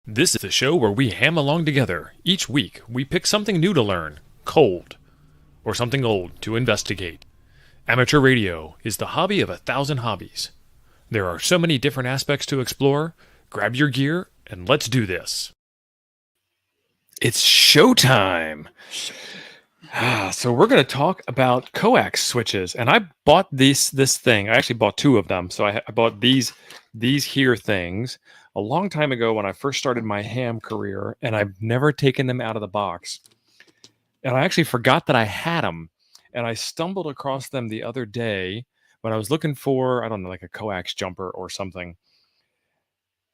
This is the show where we ham along together. Each week, we pick something new to learn, cold, or something old to investigate. Amateur radio is the hobby of 1,000 hobbies. There are so many different aspects to explore. Grab your gear and let's do this. It's showtime. So we're going to talk about coax switches, and I bought this thing. I actually bought two of them. So I bought these here things a long time ago when I first started my ham career, and I've never taken them out of the box. And I actually forgot that I had them, and I stumbled across them the other day when I was looking for, I don't know, like a coax jumper or something.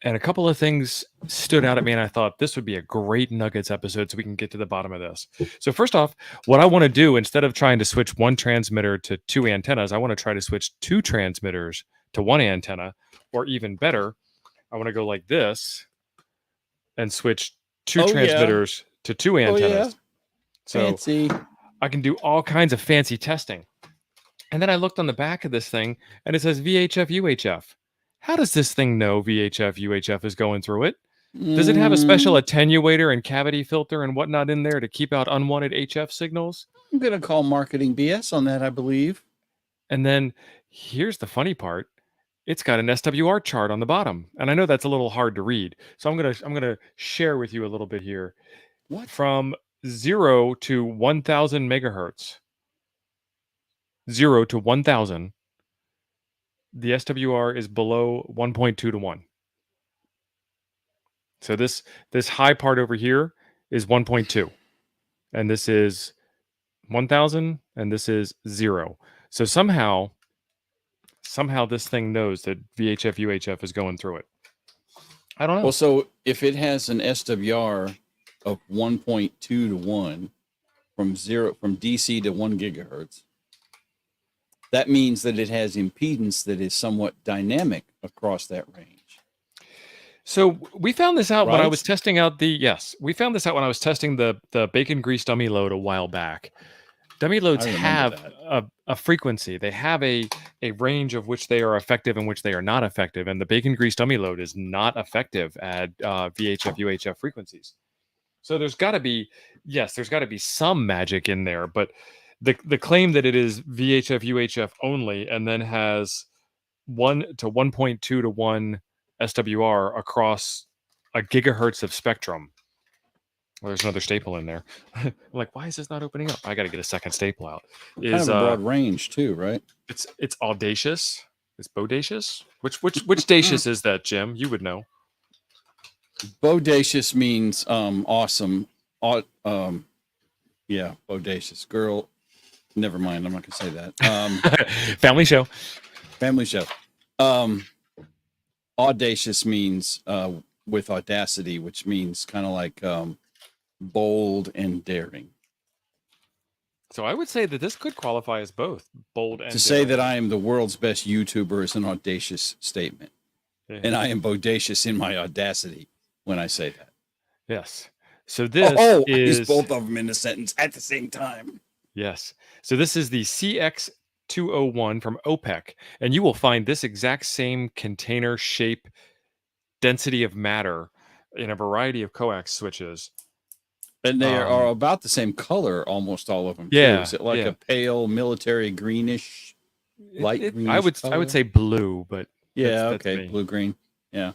And a couple of things stood out at me, and I thought this would be a great Nuggets episode so we can get to the bottom of this. So first off, what I want to do, instead of trying to switch one transmitter to two antennas, I want to try to switch two transmitters to one antenna, or even better, I want to go like this and switch two transmitters to two antennas. So fancy. I can do all kinds of fancy testing. And then I looked on the back of this thing, and it says VHF, UHF. How does this thing know VHF, UHF is going through it? Does it have a special attenuator and cavity filter and whatnot in there to keep out unwanted HF signals? I'm going to call marketing BS on that, I believe. And then here's the funny part. It's got an SWR chart on the bottom. And I know that's a little hard to read. So I'm going to share with you a little bit here. What? From 0 to 1,000 megahertz. 0 to 1,000. The SWR is below 1.2 to 1. So this high part over here is 1.2. And this is 1,000 and this is 0. So somehow this thing knows that VHF UHF is going through it. I don't know. Well, so if it has an SWR of 1.2 to 1 from DC to 1 gigahertz, that means that it has impedance that is somewhat dynamic across that range. So we found this out when I was testing out we found this out when I was testing the bacon grease dummy load a while back. Dummy loads have a frequency. They have a range of which they are effective and which they are not effective. And the bacon grease dummy load is not effective at VHF, UHF frequencies. So there's got to be some magic in there, but the claim that it is VHF, UHF only, and then has 1 to 1.2 to 1 SWR across a gigahertz of spectrum. Well, there's another staple in there. I'm like, why is this not opening up? I got to get a second staple out. Kind of a broad range too, right? It's audacious. It's bodacious. Which dacious is that, Jim? You would know. Bodacious means awesome. Yeah, bodacious. Girl, never mind. I'm not gonna say that. Family show. Family show. Audacious means with audacity, which means kind of like bold and daring. So I would say that this could qualify as both bold and daring. Say that I am the world's best YouTuber is an audacious statement. Yeah. And I am bodacious in my audacity when I say that. Yes. So this I use both of them in a sentence at the same time. Yes. So this is the CX201 from OPEC, and you will find this exact same container shape density of matter in a variety of coax switches. And they are about the same color, almost all of them. Yeah. Too. Is it like a pale military greenish, light greenish? I would say blue, but that's blue green. Yeah.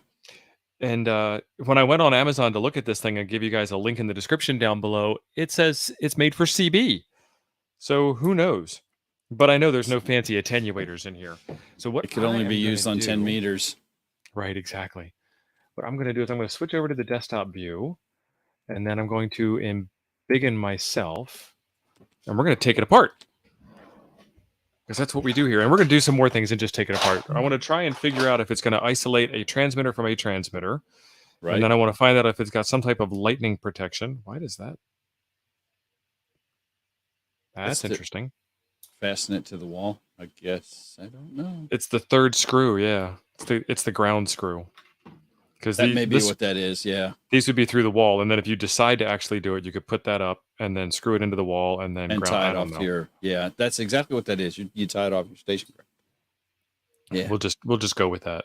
And when I went on Amazon to look at this thing, I give you guys a link in the description down below. It says it's made for CB. So who knows? But I know there's no fancy attenuators in here. So what it could only be used on 10 meters. Right, exactly. What I'm going to do is I'm going to switch over to the desktop view, and then I'm going to embiggen myself, and we're going to take it apart. Because that's what we do here. And we're going to do some more things and just take it apart. I want to try and figure out if it's going to isolate a transmitter from a transmitter. Right. And then I want to find out if it's got some type of lightning protection. Why does that? That's interesting. Fasten it to the wall, I guess. I don't know. It's the third screw, yeah. It's the ground screw. Because that may be what that is, yeah. These would be through the wall, and then if you decide to actually do it, you could put that up and then screw it into the wall and then tie it off your. Yeah, that's exactly what that is. You tie it off your station. Yeah, we'll just go with that.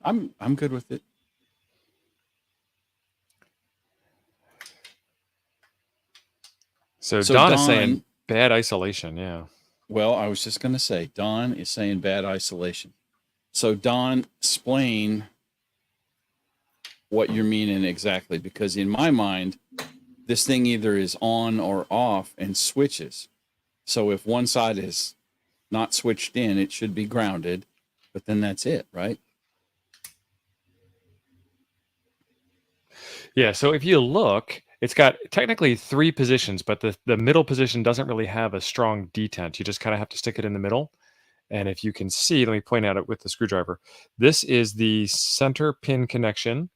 I'm good with it. So So Don is Don, saying bad isolation. Yeah. well, I was just going to say, Don is saying bad isolation. So Don, explain what you're meaning exactly, because in my mind, this thing either is on or off and switches. So if one side is not switched in, it should be grounded, but then that's it, right? Yeah. So if you look, it's got technically 3 positions, but the middle position doesn't really have a strong detent. You just kind of have to stick it in the middle. And if you can see, let me point out it with the screwdriver. This is the center pin connection,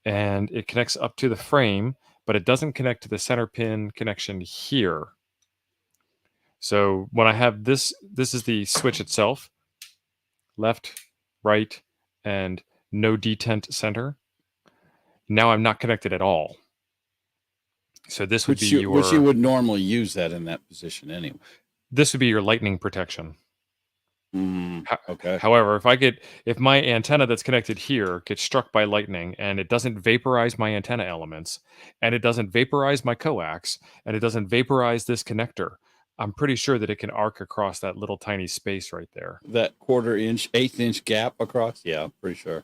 and it connects up to the frame, but it doesn't connect to the center pin connection here. So when I have this, this is the switch itself, left, right, and no detent center. Now I'm not connected at all. So this would be which you would normally use that in that position anyway. This would be your lightning protection. Okay. However, if my antenna that's connected here gets struck by lightning and it doesn't vaporize my antenna elements, and it doesn't vaporize my coax, and it doesn't vaporize this connector, I'm pretty sure that it can arc across that little tiny space right there. That 1/4 inch, 1/8 inch gap across? Yeah, pretty sure.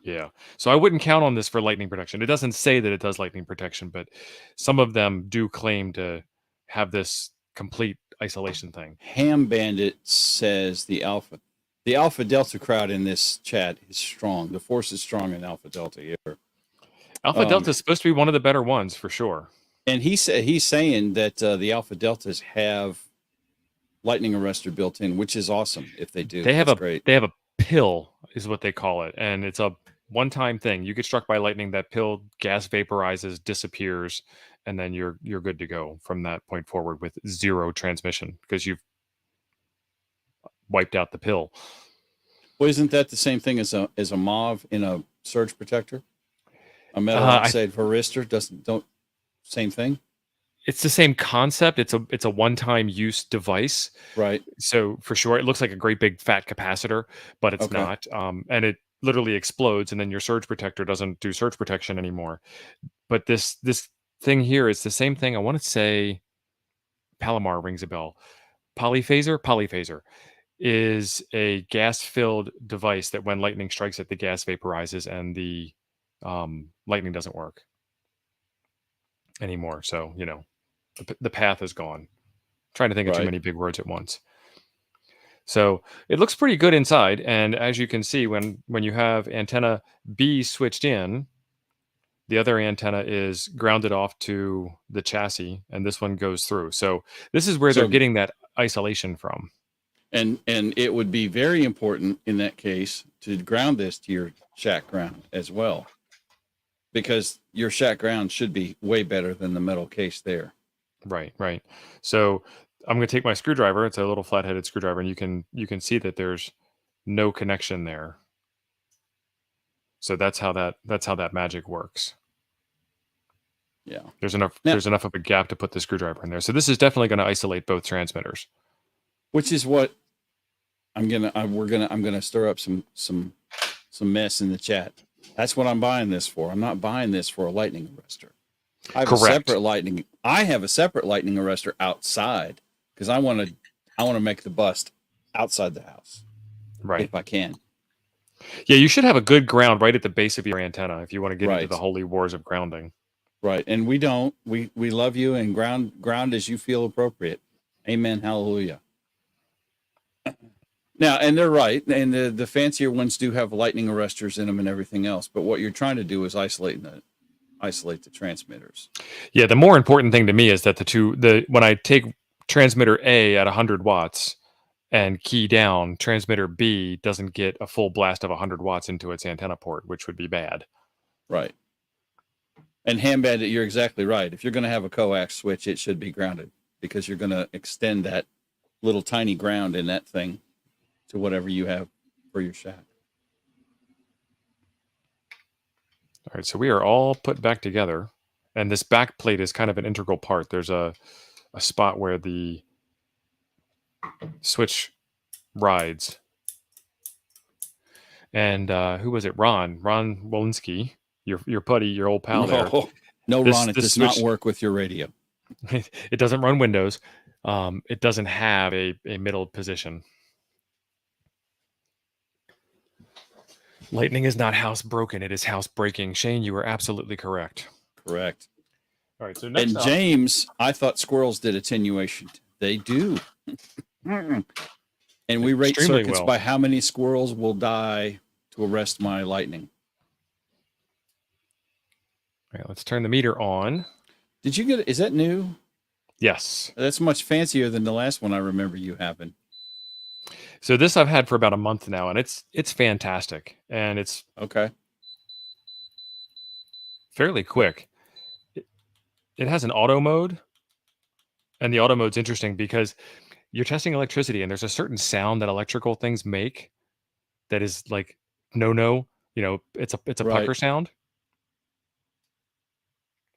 Yeah. So I wouldn't count on this for lightning protection. It doesn't say that it does lightning protection, but some of them do claim to have this complete isolation thing. Ham Bandit says the Alpha Delta crowd in this chat is strong. The force is strong in Alpha Delta here. Alpha Delta is supposed to be one of the better ones for sure. And he's saying that the Alpha Deltas have lightning arrestor built in, which is awesome if they do. They have a pill, is what they call it, and it's a one-time thing. You get struck by lightning, that pill gas vaporizes, disappears, and then you're good to go from that point forward with 0 transmission because you've wiped out the pill. Well, isn't that the same thing as a MOV in a surge protector? A metal oxide varistor don't same thing. It's the same concept. It's a one-time use device, right? So for sure, it looks like a great big fat capacitor, but it's not. And it literally explodes, and then your surge protector doesn't do surge protection anymore. But this thing here is the same thing. I want to say Palomar rings a bell. Polyphaser is a gas-filled device that when lightning strikes it, the gas vaporizes and the lightning doesn't work anymore. So, the path is gone. I'm trying to think of too many big words at once. So it looks pretty good inside. And as you can see, when you have antenna B switched in, the other antenna is grounded off to the chassis, and this one goes through. So this is where they're getting that isolation from. And it would be very important in that case to ground this to your shack ground as well, because your shack ground should be way better than the metal case there. Right. So I'm going to take my screwdriver. It's a little flat-headed screwdriver, and you can see that there's no connection there. So that's how that magic works. Yeah. There's enough of a gap to put the screwdriver in there. So this is definitely going to isolate both transmitters. Which is what I'm gonna stir up some mess in the chat. That's what I'm buying this for. I'm not buying this for a lightning arrestor. I have a separate lightning arrestor outside because I want to make the bust outside the house, right? If I can. Yeah, you should have a good ground right at the base of your antenna if you want to get into the holy wars of grounding. Right, and we don't. We love you and ground as you feel appropriate. Amen. Hallelujah. Now, and they're right, and the fancier ones do have lightning arresters in them and everything else. But what you're trying to do is isolate the transmitters. Yeah, the more important thing to me is that when I take transmitter A at 100 watts and key down, transmitter B doesn't get a full blast of 100 watts into its antenna port, which would be bad. Right. And Ham Bandit, you're exactly right. If you're going to have a coax switch, it should be grounded because you're going to extend that little tiny ground in that thing to whatever you have for your shack. All right, so we are all put back together, and this back plate is kind of an integral part. There's a spot where the switch rides. And who was it? Ron Walensky, your buddy, your old pal there. No, Ron, it does not work with your radio. It doesn't run Windows. It doesn't have a middle position. Lightning is not house broken. It is house breaking. Shane, you are absolutely correct. Correct. All right. So next And up, James, I thought squirrels did attenuation. They do. And we rate Extremely circuits well. by how many squirrels will die to arrest my lightning. all right, let's turn the meter on. Did you get it? Is that new? Yes. That's much fancier than the last one I remember you having. So this I've had for about a month now, and it's fantastic, and it's Okay. fairly quick. It has an auto mode, and the auto mode's interesting because you're testing electricity, and there's a certain sound that electrical things make that is like no. It's a Right. pucker sound.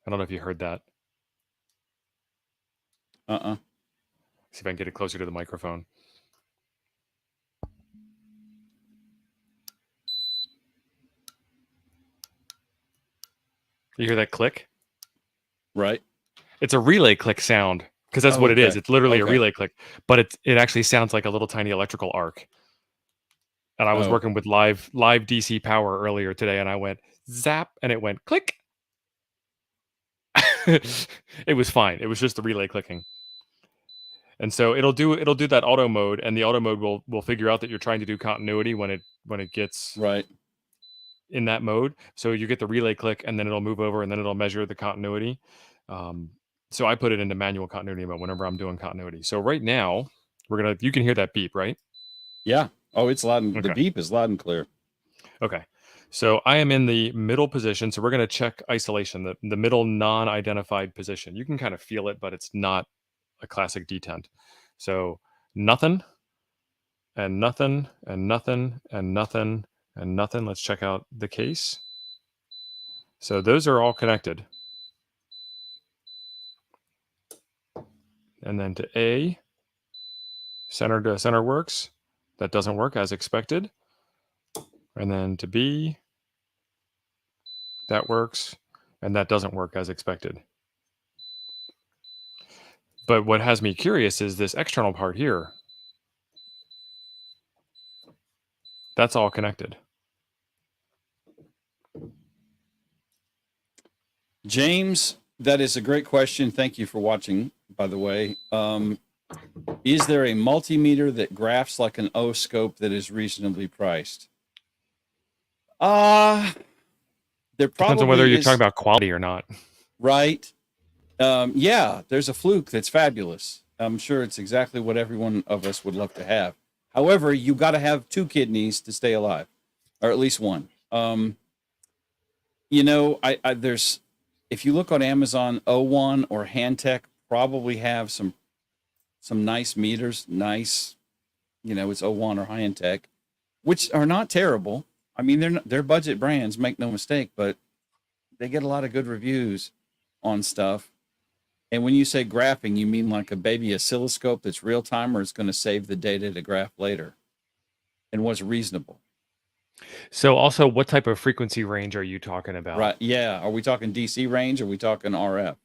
I don't know if you heard that. See if I can get it closer to the microphone. You hear that click? Right. It's a relay click sound because that's what it is. Okay. It's literally a Okay. relay click, but it actually sounds like a little tiny electrical arc. And I was working with live DC power earlier today, and I went zap, and it went click. It was fine. It was just the relay clicking. And so it'll do that auto mode, and the auto mode will figure out that you're trying to do continuity when it gets Right. in that mode. So you get the relay click, and then it'll move over, and then it'll measure the continuity. So I put it into manual continuity mode whenever I'm doing continuity. So right now you can hear that beep, right? Yeah. Oh, it's loud. Okay. The beep is loud and clear. Okay. So I am in the middle position. So we're going to check isolation, the middle non-identified position. You can kind of feel it, but it's not a classic detent. So nothing, and nothing, and nothing, and nothing, and nothing. Let's check out the case. So those are all connected. And then to A, center to center works. That doesn't work as expected. And then to B, that works, and that doesn't work as expected. But what has me curious is this external part here. That's all connected. James, that is a great question. Thank you for watching, by the way. Is there a multimeter that graphs like an O scope that is reasonably priced? There Depends on probably whether you're is, talking about quality or not. right? Yeah, there's a Fluke that's fabulous. I'm sure it's exactly what every one of us would love to have. However, you got to have 2 kidneys to stay alive, or at least one. There's, if you look on Amazon, O1 or Handtech probably have some nice meters, nice, it's O1 or Handtech, which are not terrible. I mean, they're budget brands, make no mistake, but they get a lot of good reviews on stuff. And when you say graphing, you mean like a baby oscilloscope that's real time, or it's going to save the data to graph later? And what's reasonable? So also, what type of frequency range are you talking about? Right. Yeah. Are we talking DC range? Or are we talking RF?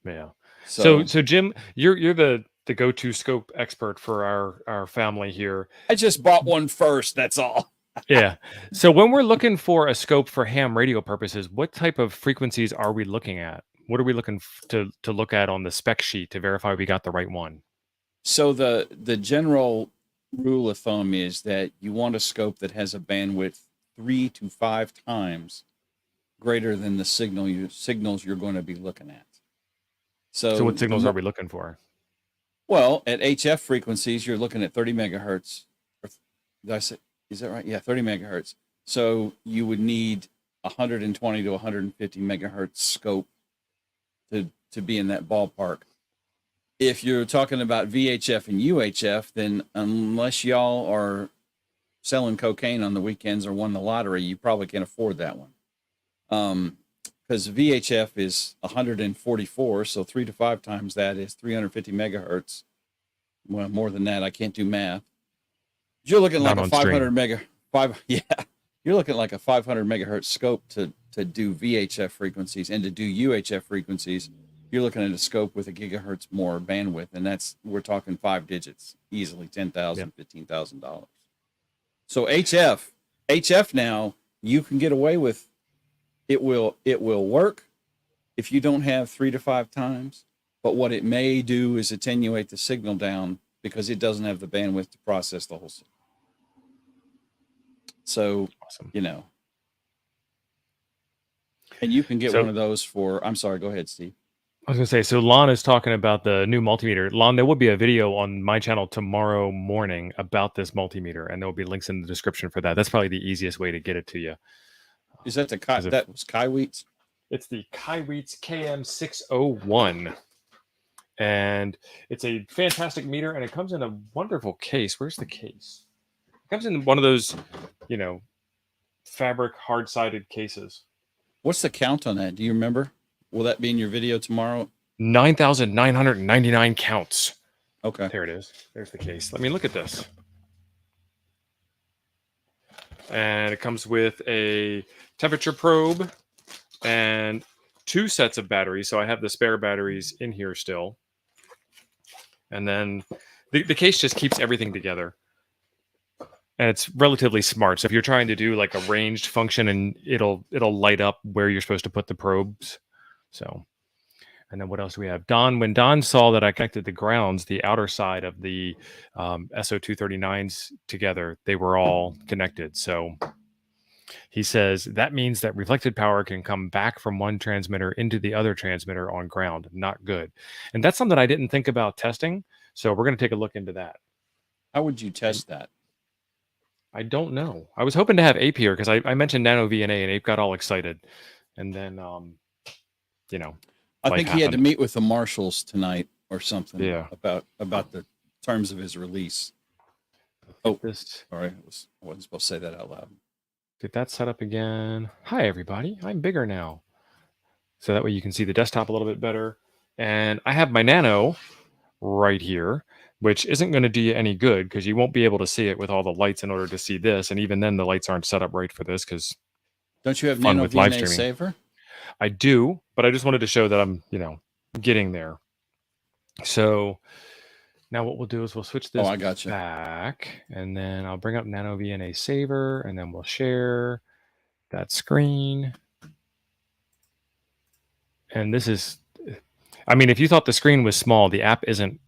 Yeah. So Jim, you're the go-to scope expert for our family here. I just bought one first. That's all. Yeah. So when we're looking for a scope for ham radio purposes, what type of frequencies are we looking at? What are we looking to look at on the spec sheet to verify we got the right one? So the general rule of thumb is that you want a scope that has a bandwidth 3 to 5 times greater than the signals you're going to be looking at. So what signals are we looking for? Well, at HF frequencies, you're looking at 30 megahertz. Did I say, is that right? Yeah, 30 megahertz. So you would need 120 to 150 megahertz scope to be in that ballpark. If you're talking about VHF and UHF, then unless y'all are selling cocaine on the weekends or won the lottery, you probably can't afford that one. Because VHF is 144, so 3 to 5 times that is 350 megahertz. Well, more than that, I can't do math. You're looking like a 500 You're looking like a 500 megahertz scope to do VHF frequencies, and to do UHF frequencies, you're looking at a scope with a gigahertz more bandwidth, and we're talking 5 digits, easily $10,000, $15,000. So HF now you can get away with. It will work if you don't have 3 to 5 times, but what it may do is attenuate the signal down because it doesn't have the bandwidth to process the whole signal. So, Awesome. And you can get one of those for, I'm sorry, go ahead, Steve. I was going to say, so Lon is talking about the new multimeter. Lon, there will be a video on my channel tomorrow morning about this multimeter, and there will be links in the description for that. That's probably the easiest way to get it to you. Is that that was Kaiweets? It's the Kaiweets KM601. And it's a fantastic meter, and it comes in a wonderful case. Where's the case? It comes in one of those, fabric hard-sided cases. What's the count on that? Do you remember? Will that be in your video tomorrow? 9,999 counts. Okay. There it is. There's the case. Let me look at this. And it comes with a temperature probe and 2 sets of batteries. So I have the spare batteries in here still. And then the case just keeps everything together. And it's relatively smart. So if you're trying to do like a ranged function, and it'll light up where you're supposed to put the probes. So, and then what else do we have? When Don saw that I connected the grounds, the outer side of the SO239s together, they were all connected. So he says that means that reflected power can come back from one transmitter into the other transmitter on ground. Not good. And that's something I didn't think about testing. So we're going to take a look into that. How would you test that? I don't know. I was hoping to have Ape here because I mentioned Nano VNA and Ape got all excited. And then, I think he had to meet with the marshals tonight or something. Yeah. About the terms of his release. Oh, sorry. I wasn't supposed to say that out loud. Get that set up again. Hi, everybody. I'm bigger now. So that way you can see the desktop a little bit better. And I have my Nano right here, which isn't going to do you any good because you won't be able to see it with all the lights in order to see this. And even then, the lights aren't set up right for this because... Don't you have Nano VNA Saver? I do, but I just wanted to show that I'm, getting there. So now what we'll do is we'll switch this back, and then I'll bring up Nano VNA Saver, and then we'll share that screen. And this is, if you thought the screen was small, the app isn't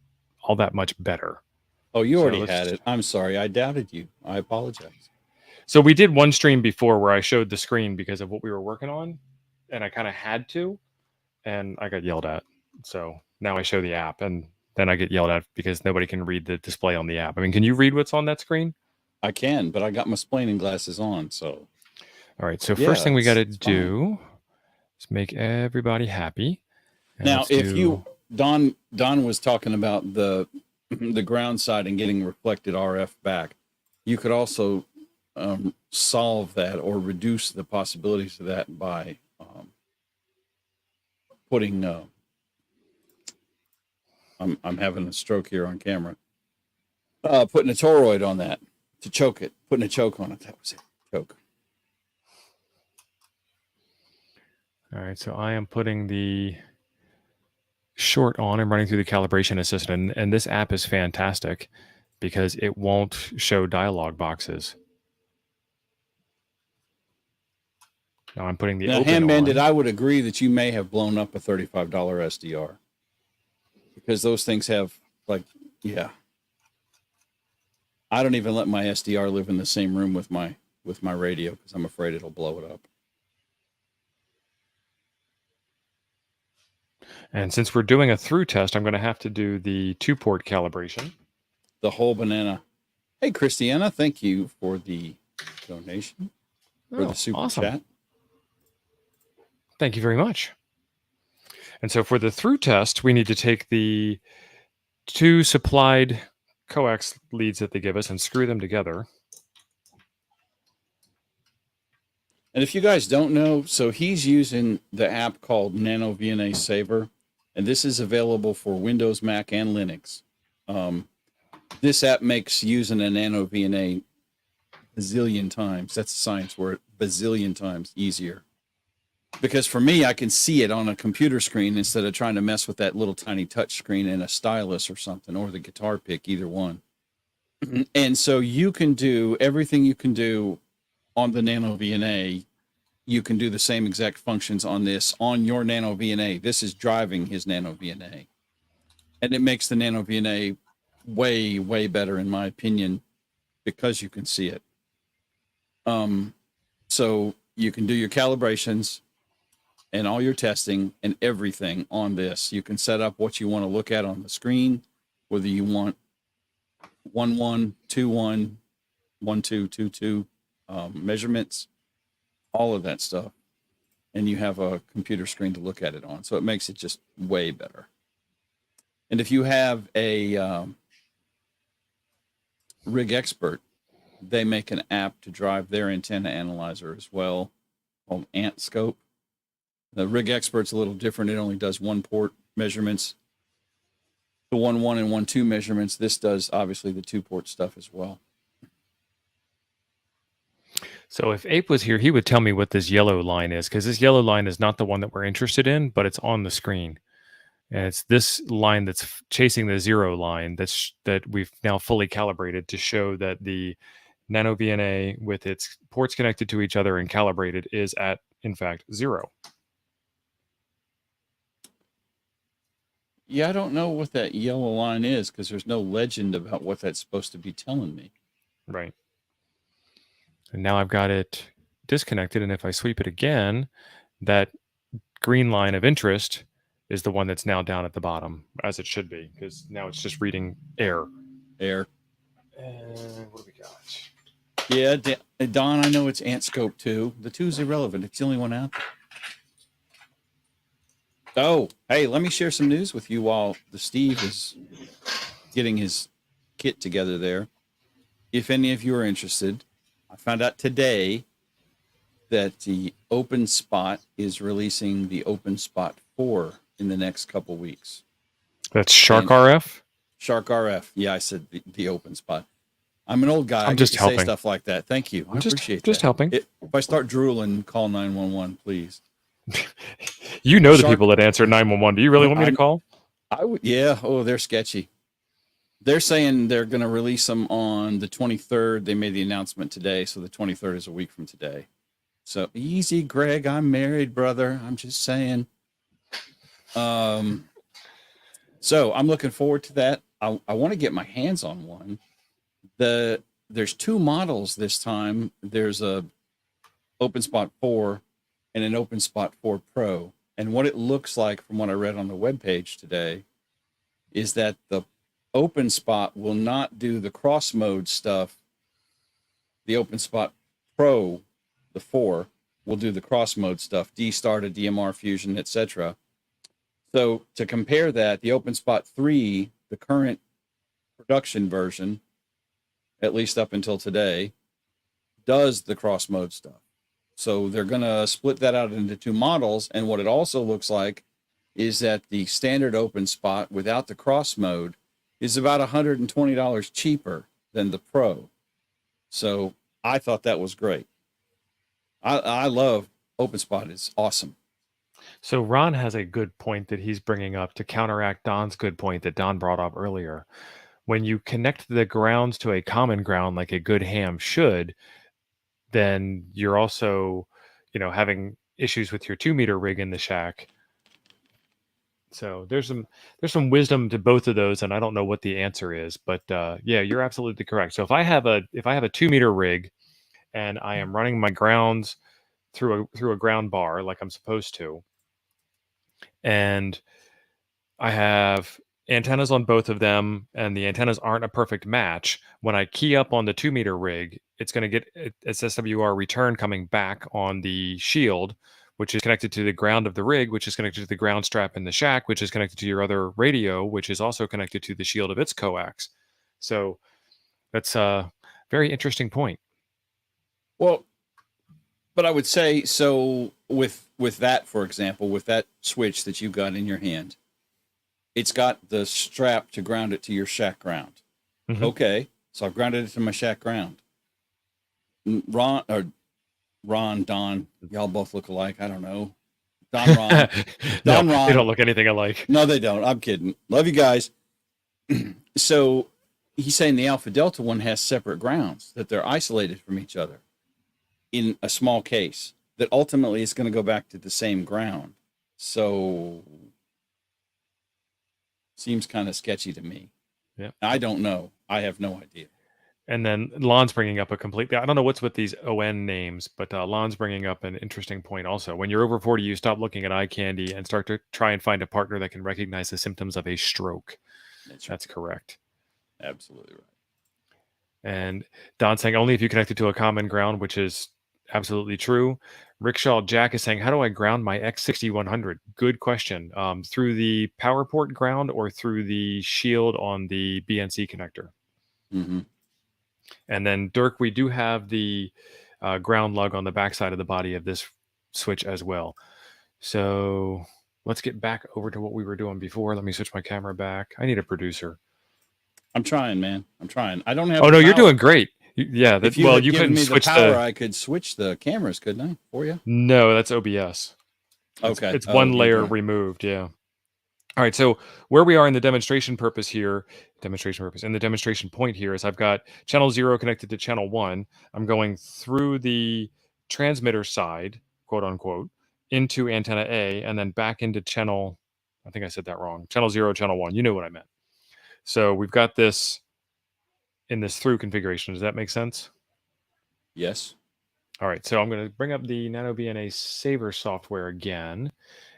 all that much better. Oh, you already had it. I'm sorry. I doubted you. I apologize. So we did one stream before where I showed the screen because of what we were working on, and I kind of had to, and I got yelled at. So now I show the app, and then I get yelled at because nobody can read the display on the app. Can you read what's on that screen? I can, but I got my splaining glasses on, so. All right, so first thing we got to do is make everybody happy. And now, Don was talking about the ground side and getting reflected RF back. You could also solve that or reduce the possibilities of that by putting I'm having a stroke here on camera. Putting a toroid on that to choke it. Putting a choke on it. That was it. Choke. All right, so I am putting the short on. I'm running through the calibration assistant, and this app is fantastic because it won't show dialog boxes. Now I'm putting the open Hand-banded, on. I would agree that you may have blown up a $35 SDR because those things have I don't even let my SDR live in the same room with my radio because I'm afraid it'll blow it up. And since we're doing a through test, I'm going to have to do the 2-port calibration. The whole banana. Hey, Christiana, thank you for the donation for the super chat. Thank you very much. And so for the through test, we need to take the 2 supplied coax leads that they give us and screw them together. And if you guys don't know, so he's using the app called Nano VNA Saver, and this is available for Windows, Mac, and Linux. This app makes using a Nano VNA bazillion times, that's a science word, bazillion times easier. Because for me, I can see it on a computer screen instead of trying to mess with that little tiny touch screen and a stylus or something, or the guitar pick, either one. And so you can do everything you can do on the Nano VNA. You can do the same exact functions on this on your Nano VNA. This is driving his Nano VNA. And it makes the Nano VNA way, way better, in my opinion, because you can see it. So you can do your calibrations and all your testing and everything on this. You can set up what you want to look at on the screen, whether you want 1-1, 2-1, 1-2, 2-2 measurements, all of that stuff. And you have a computer screen to look at it on. So it makes it just way better. And if you have a Rig Expert, they make an app to drive their antenna analyzer as well, called AntScope. The Rig Expert's a little different. It only does one port measurements. The 1-1 and 1-2 measurements. This does obviously the 2-port stuff as well. So if Ape was here, he would tell me what this yellow line is, because this yellow line is not the one that we're interested in, but it's on the screen. And it's this line that's chasing the 0 line that we've now fully calibrated to show that the Nano VNA with its ports connected to each other and calibrated is at, in fact, 0. Yeah, I don't know what that yellow line is because there's no legend about what that's supposed to be telling me. Right. And now I've got it disconnected. And if I sweep it again, that green line of interest is the one that's now down at the bottom, as it should be, because now it's just reading air. Air. And what do we got? Yeah, Don, I know it's AntScope 2. The 2's irrelevant. It's the only one out there. Oh, hey, let me share some news with you while the Steve is getting his kit together there. If any of you are interested, I found out today that the Open Spot is releasing the Open Spot 4 in the next couple weeks. That's Shark RF? Shark RF. Yeah, I said the Open Spot. I'm an old guy. I'm just helping. Say stuff like that. Thank you. I appreciate that. Just helping. If I start drooling, call 911, please. You know the people that answer 911. Do you really want me to call? I would. Yeah. Oh, they're sketchy. They're saying they're going to release them on the 23rd. They made the announcement today, so the 23rd is a week from today. So easy, Greg. I'm married, brother. I'm just saying. So I'm looking forward to that. I want to get my hands on one. There's 2 models this time. There's a Open Spot 4 and an Open Spot 4 Pro. And what it looks like from what I read on the webpage today is that the Open Spot will not do the cross mode stuff. The Open Spot Pro, the 4, will do the cross mode stuff, D-Star to DMR fusion, etc. So to compare that, the Open Spot 3, the current production version, at least up until today, does the cross mode stuff. So they're going to split that out into 2 models. And what it also looks like is that the standard Open Spot without the cross mode is about $120 cheaper than the Pro. So I thought that was great. I love Open Spot. It's awesome. So Ron has a good point that he's bringing up to counteract Don's good point that Don brought up earlier. When you connect the grounds to a common ground like a good ham should, then you're also, having issues with your 2-meter rig in the shack. So there's some wisdom to both of those, and I don't know what the answer is, but yeah, you're absolutely correct. So if I have a 2-meter rig and I am running my grounds through a ground bar like I'm supposed to, and I have antennas on both of them, and the antennas aren't a perfect match, when I key up on the 2-meter rig, it's going to get its SWR return coming back on the shield, which is connected to the ground of the rig, which is connected to the ground strap in the shack, which is connected to your other radio, which is also connected to the shield of its coax. So that's a very interesting point. Well, but I would say, so with that, for example, with that switch that you've got in your hand, it's got the strap to ground it to your shack ground. Mm-hmm. Okay, so I've grounded it to my shack ground. Ron, Don, y'all both look alike. I don't know. Don Ron. No, Don Ron. they don't look anything alike. No, they don't. I'm kidding. Love you guys. So he's saying the Alpha Delta one has separate grounds, that they're isolated from each other in a small case, that ultimately is going to go back to the same ground. So seems kind of sketchy to me. Yeah. I don't know. I have no idea. And then Lon's bringing up a completely, I don't know what's with these ON names, but Lon's bringing up an interesting point also. When you're over 40, you stop looking at eye candy and start to try and find a partner that can recognize the symptoms of a stroke. That's correct. Absolutely right. And Don's saying only if you connect it to a common ground, which is absolutely true. Rickshaw Jack is saying, how do I ground my X6100? Good question. Through the power port ground or through the shield on the BNC connector? Mm-hmm. And then Dirk, we do have the ground lug on the backside of the body of this switch as well. So let's get back over to what we were doing before. Let me switch my camera back. I need a producer. I'm trying, man. I'm trying. I don't have. Oh no, you're doing great. Yeah. If you had you given couldn't me switch the power, I could switch the cameras, couldn't I? For you? No, that's OBS. Okay. It's one layer removed. Yeah. All right. So where we are in the demonstration purpose here, and the demonstration point here is I've got channel 0 connected to channel 1. I'm going through the transmitter side, quote unquote, into antenna A and then back into channel, I think I said that wrong, channel 0, channel 1. You know what I meant. So we've got this in this through configuration. Does that make sense? Yes. All right. So I'm going to bring up the NanoBNA Saver software again.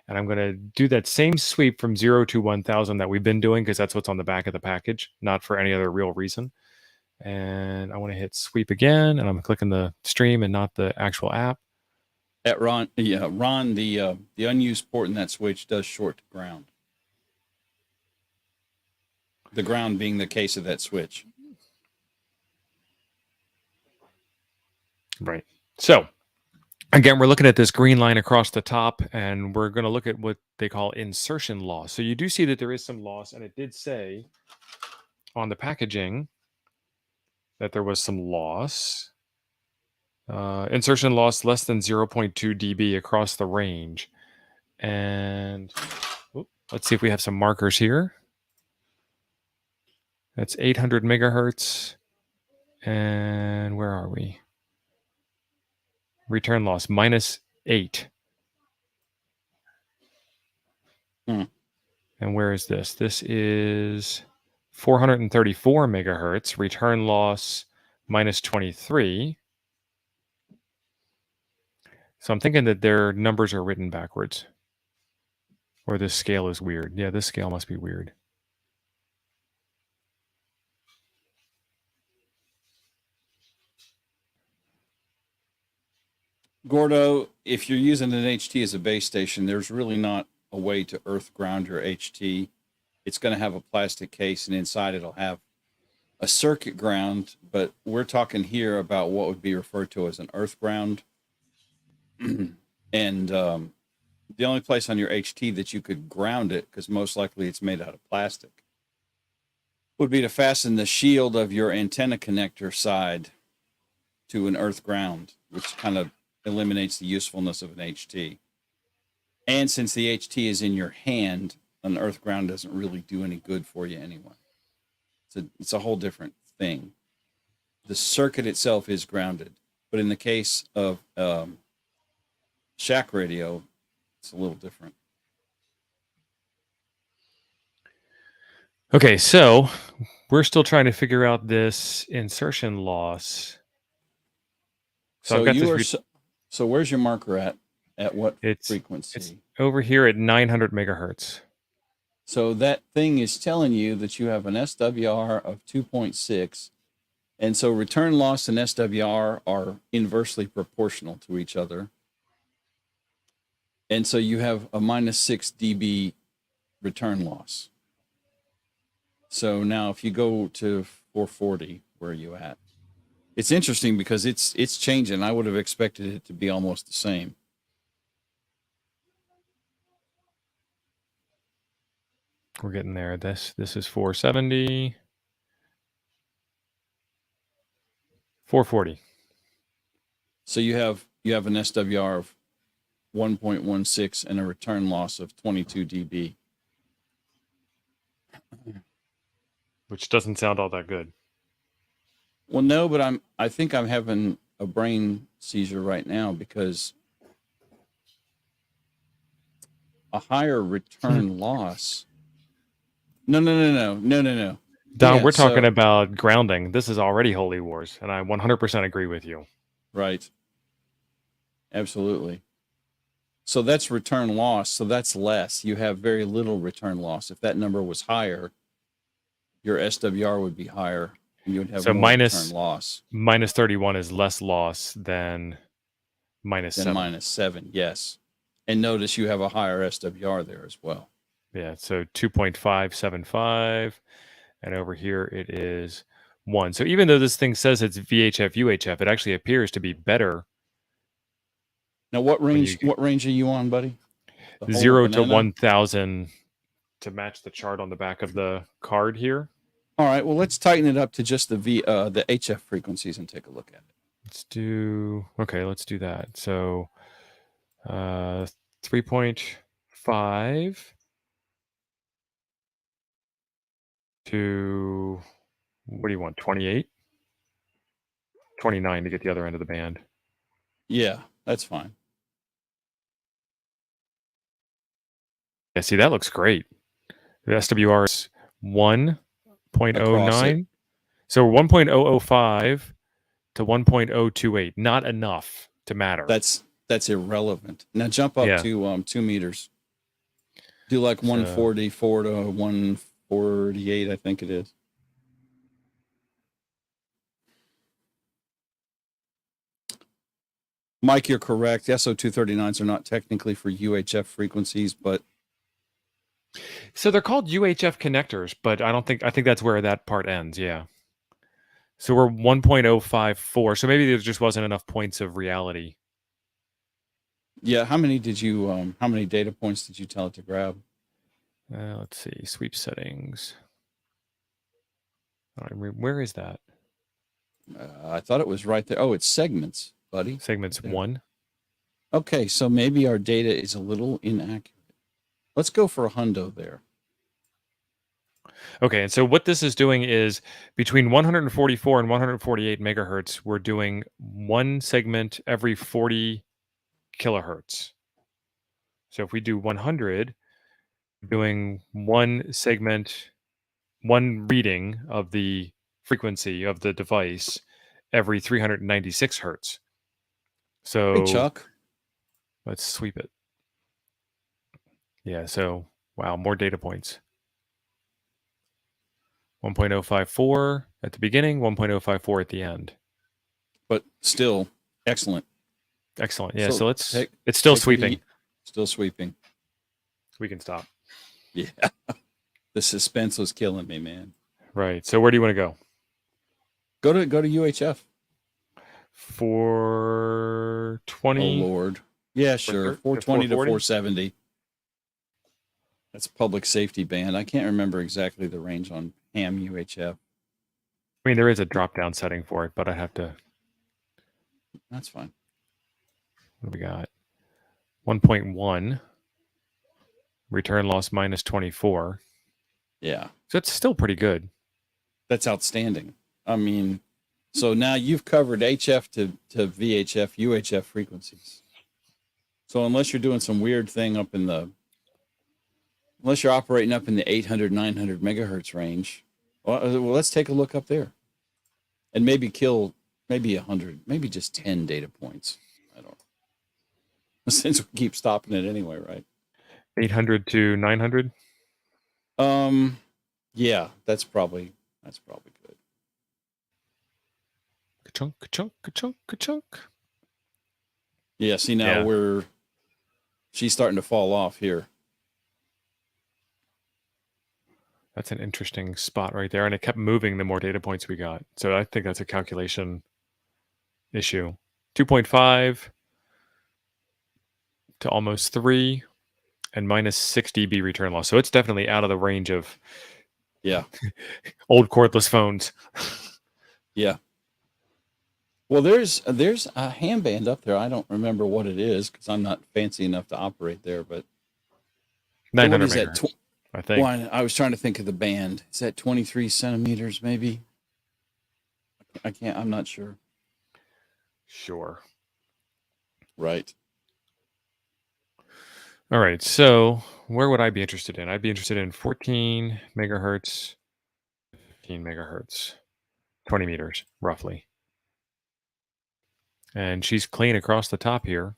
And I'm going to do that same sweep from 0 to 1000 that we've been doing because that's what's on the back of the package, not for any other real reason. And I want to hit sweep again, and I'm clicking the stream and not the actual app. At Ron, the unused port in that switch does short to ground. The ground being the case of that switch. Right. So again, we're looking at this green line across the top, and we're going to look at what they call insertion loss. So you do see that there is some loss, and it did say on the packaging that there was some loss. Insertion loss less than 0.2 dB across the range. And let's see if we have some markers here. That's 800 megahertz. And where are we? Return loss -8. And where is this? This is 434 megahertz. Return loss -23. So I'm thinking that their numbers are written backwards. Or this scale is weird. Yeah, this scale must be weird. Gordo, if you're using an HT as a base station, there's really not a way to earth ground your HT. It's going to have a plastic case, and inside it'll have a circuit ground, but we're talking here about what would be referred to as an earth ground. And the only place on your HT that you could ground it, because most likely it's made out of plastic, would be to fasten the shield of your antenna connector side to an earth ground, which kind of eliminates the usefulness of an HT. And since the HT is in your hand, an earth ground doesn't really do any good for you anyway. It's a whole different thing. The circuit itself is grounded, but in the case of shack radio, it's a little different. Okay, so we're still trying to figure out this insertion loss. So where's your marker at? At what frequency? It's over here at 900 megahertz. So that thing is telling you that you have an SWR of 2.6. And so return loss and SWR are inversely proportional to each other. And so you have a -6 dB return loss. So now if you go to 440, where are you at? It's interesting because it's changing. I would have expected it to be almost the same. We're getting there. This is 470. 440. So you have an SWR of 1.16 and a return loss of 22 dB. Which doesn't sound all that good. Well, no, but I think I'm having a brain seizure right now because a higher return loss. No. Don, Yeah, we're talking so- about grounding. This is already Holy Wars, and I 100% agree with you. Right. Absolutely. So that's return loss. So that's less. You have very little return loss. If that number was higher, your SWR would be higher and you would have So more return loss. minus 31 is less loss than minus Then 7. minus 7, yes. And notice you have a higher SWR there as well. Yeah, so 2.575, and over here it is 1. So even though this thing says it's VHF, UHF, it actually appears to be better. Now, what range are you on, buddy? 0 to 1,000 to match the chart on the back of the card here. All right, well, let's tighten it up to just the HF frequencies and take a look at it. Let's do that. So 3.5 to, what do you want, 28? 29 to get the other end of the band. Yeah, that's fine. Yeah, see, that looks great. The SWR is 1.09. So 1.005 to 1.028. Not enough to matter. That's irrelevant. Now jump up to 2 meters. Do like 144 to 148, I think it is. Mike, you're correct. The SO239s are not technically for UHF frequencies, but so they're called UHF connectors, but I think that's where that part ends. Yeah. So we're 1.054. So maybe there just wasn't enough points of reality. Yeah. How many data points did you tell it to grab? Let's see. Sweep settings. All right, where is that? I thought it was right there. Oh, it's segments, buddy. Segments right 1. Okay, so maybe our data is a little inaccurate. Let's go for a hundo there. Okay, and so what this is doing is between 144 and 148 megahertz, we're doing one segment every 40 kilohertz. So if we do 100, we're doing one segment, one reading of the frequency of the device every 396 hertz. So hey, Chuck, let's sweep it. Yeah, so wow, more data points. 1.054 at the beginning, 1.054 at the end. But still excellent. Excellent. Yeah, so it's still sweeping. Still sweeping. We can stop. Yeah. The suspense was killing me, man. Right. So where do you want to go? Go to UHF. 420. Oh Lord. Yeah, sure. 420 to 470. That's public safety band. I can't remember exactly the range on ham UHF. I mean, there is a drop-down setting for it, but I have to. That's fine. What do we got? 1.1. Return loss minus 24. Yeah. So it's still pretty good. That's outstanding. I mean, so now you've covered HF to VHF, UHF frequencies. So unless you're doing some weird thing unless you're operating up in the 800, 900 megahertz range, well, let's take a look up there and maybe kill maybe 100, maybe just 10 data points. I don't know. Since we keep stopping it anyway, right? 800 to 900? Yeah, that's probably good. Ka-chunk, ka-chunk, ka-chunk, ka-chunk. Yeah, see now she's starting to fall off here. That's an interesting spot right there. And it kept moving the more data points we got. So I think that's a calculation issue. 2.5 to almost 3 and minus 6 dB return loss. So it's definitely out of the range of old cordless phones. Yeah. Well, there's a ham band up there. I don't remember what it is because I'm not fancy enough to operate there. But so what 900 is that? megahertz, I think. One, I was trying to think of the band. Is that 23 centimeters? Maybe. I can't. I'm not sure. Sure. Right. All right. So where would I be interested in? I'd be interested in 14 megahertz, 15 megahertz, 20 meters, roughly. And she's clean across the top here.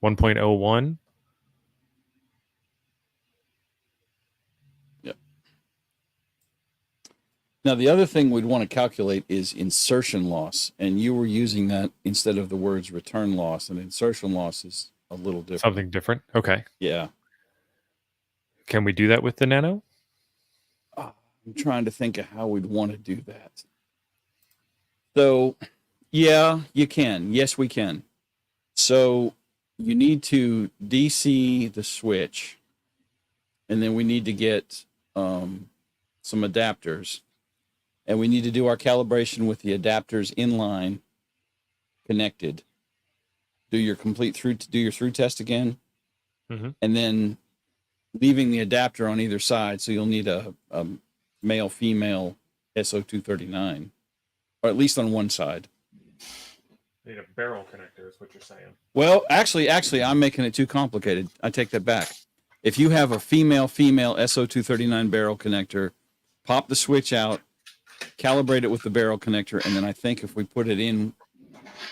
1.01. Yep. Now the other thing we'd want to calculate is insertion loss, and you were using that instead of the words return loss, and insertion loss is a little different. Something different. Okay. Yeah. Can we do that with the Nano? I'm trying to think of how we'd want to do that. So, yeah, you can. Yes, we can. So you need to DC the switch, and then we need to get some adapters, and we need to do our calibration with the adapters in line connected. Do your through test again, and then leaving the adapter on either side. So you'll need a male female SO239, or at least on one side. Need a barrel connector is what you're saying. Well, actually, I'm making it too complicated. I take that back. If you have a female SO239 barrel connector, pop the switch out, calibrate it with the barrel connector, and then I think if we put it in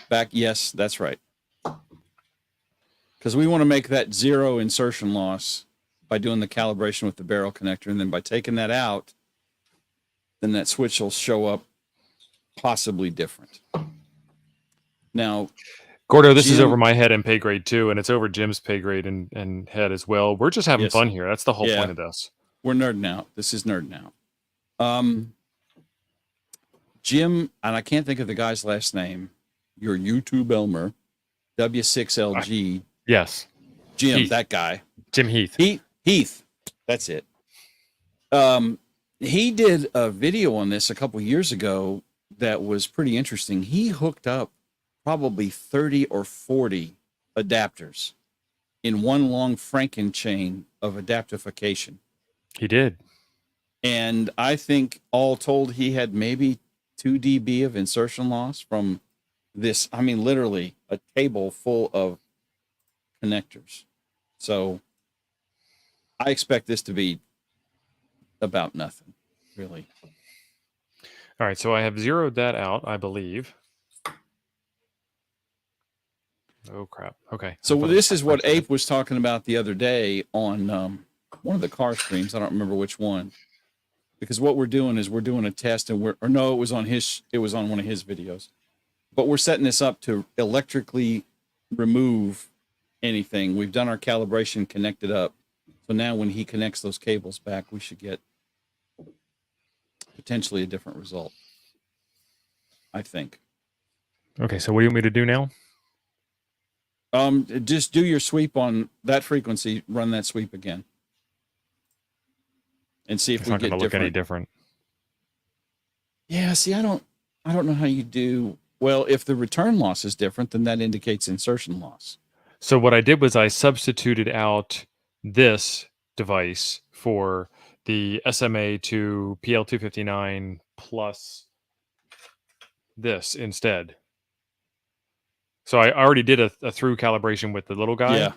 back, yes, that's right. Because we want to make that zero insertion loss by doing the calibration with the barrel connector, and then by taking that out, then that switch will show up possibly different. Now, Gordo, this is over my head and pay grade too, and it's over Jim's pay grade and head as well. We're just having fun here. That's the whole point of this. We're nerding out. This is nerding out. Jim, and I can't think of the guy's last name, your YouTube Elmer, W6LG. Yes. Jim, Heath. That guy. Jim Heath. Heath. That's it. He did a video on this a couple years ago that was pretty interesting. He hooked up probably 30 or 40 adapters in one long Franken chain of adaptification. He did. And I think all told, he had maybe 2 dB of insertion loss from this. I mean, literally a table full of connectors. So I expect this to be about nothing, really. All right, so I have zeroed that out, I believe. Oh, crap. Okay. So this is what Ape was talking about the other day on one of the car streams. I don't remember which one. Because what we're doing is we're doing a test, and it was on one of his videos. But we're setting this up to electrically remove anything. We've done our calibration, connected up. So now when he connects those cables back, we should get potentially a different result, I think. Okay, so what do you want me to do now? Just do your sweep on that frequency, run that sweep again. And see if It's we not get going to look any different. Yeah, see, I don't know how you do. Well, if the return loss is different, then that indicates insertion loss. So what I did was I substituted out this device for the SMA to PL259 plus this instead. So I already did a through calibration with the little guy.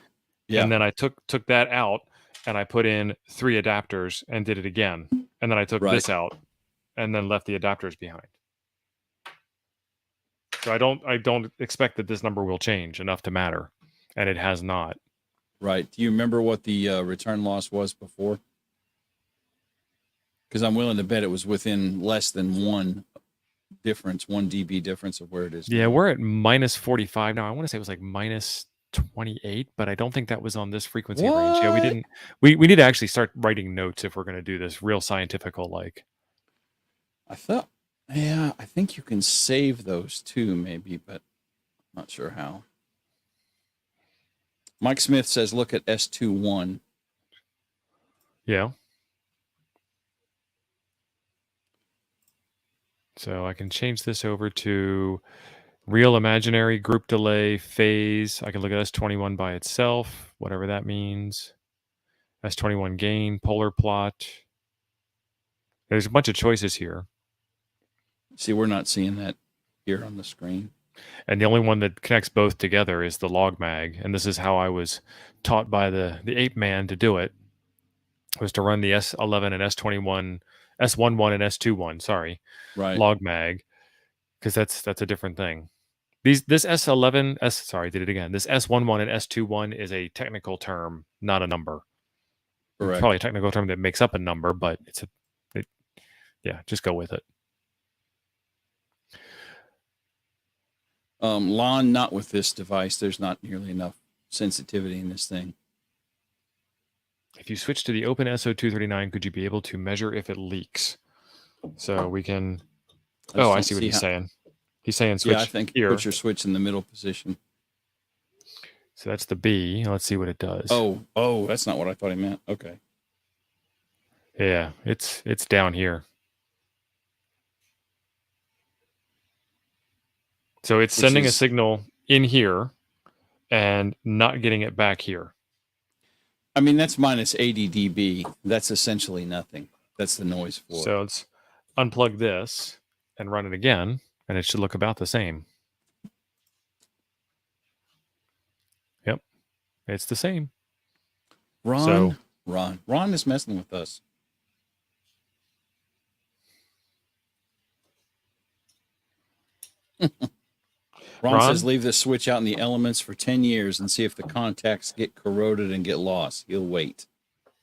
Yeah. And then I took that out and I put in 3 adapters and did it again. And then I took this out and then left the adapters behind. So I don't expect that this number will change enough to matter. And it has not. Right. Do you remember what the return loss was before? Because I'm willing to bet it was within less than 1 dB difference of where it is. Yeah, now. We're at minus 45 now. I want to say it was like minus 28, but I don't think that was on this frequency range. Yeah, we didn't. We need to actually start writing notes if we're going to do this real scientifical like. I think you can save those too, maybe, but I'm not sure how. Mike Smith says, look at S21. Yeah. So I can change this over to real, imaginary, group delay, phase. I can look at S21 by itself, whatever that means. S21 gain, polar plot. There's a bunch of choices here. See, we're not seeing that here on the screen. And the only one that connects both together is the log mag. And this is how I was taught by the ape man to do it, was to run the S11 and S21, S11 and S21, sorry, Right. log mag, because that's a different thing. This S11, did it again. This S11 and S21 is a technical term, not a number. Correct. It's probably a technical term that makes up a number, but just go with it. Lon, not with this device. There's not nearly enough sensitivity in this thing. If you switch to the Open SO239, could you be able to measure if it leaks? So we can. I see what he's saying. He's saying switch. Yeah, I think here. put your switch in the middle position. So that's the B. Let's see what it does. Oh, that's not what I thought he meant. Okay. Yeah, it's down here. So it's sending a signal in here and not getting it back here. I mean, that's minus 80 dB. That's essentially nothing. That's the noise floor. So let's unplug this and run it again, and it should look about the same. Yep, it's the same. Ron is messing with us. Ron says leave the switch out in the elements for 10 years and see if the contacts get corroded and get lost. He'll wait.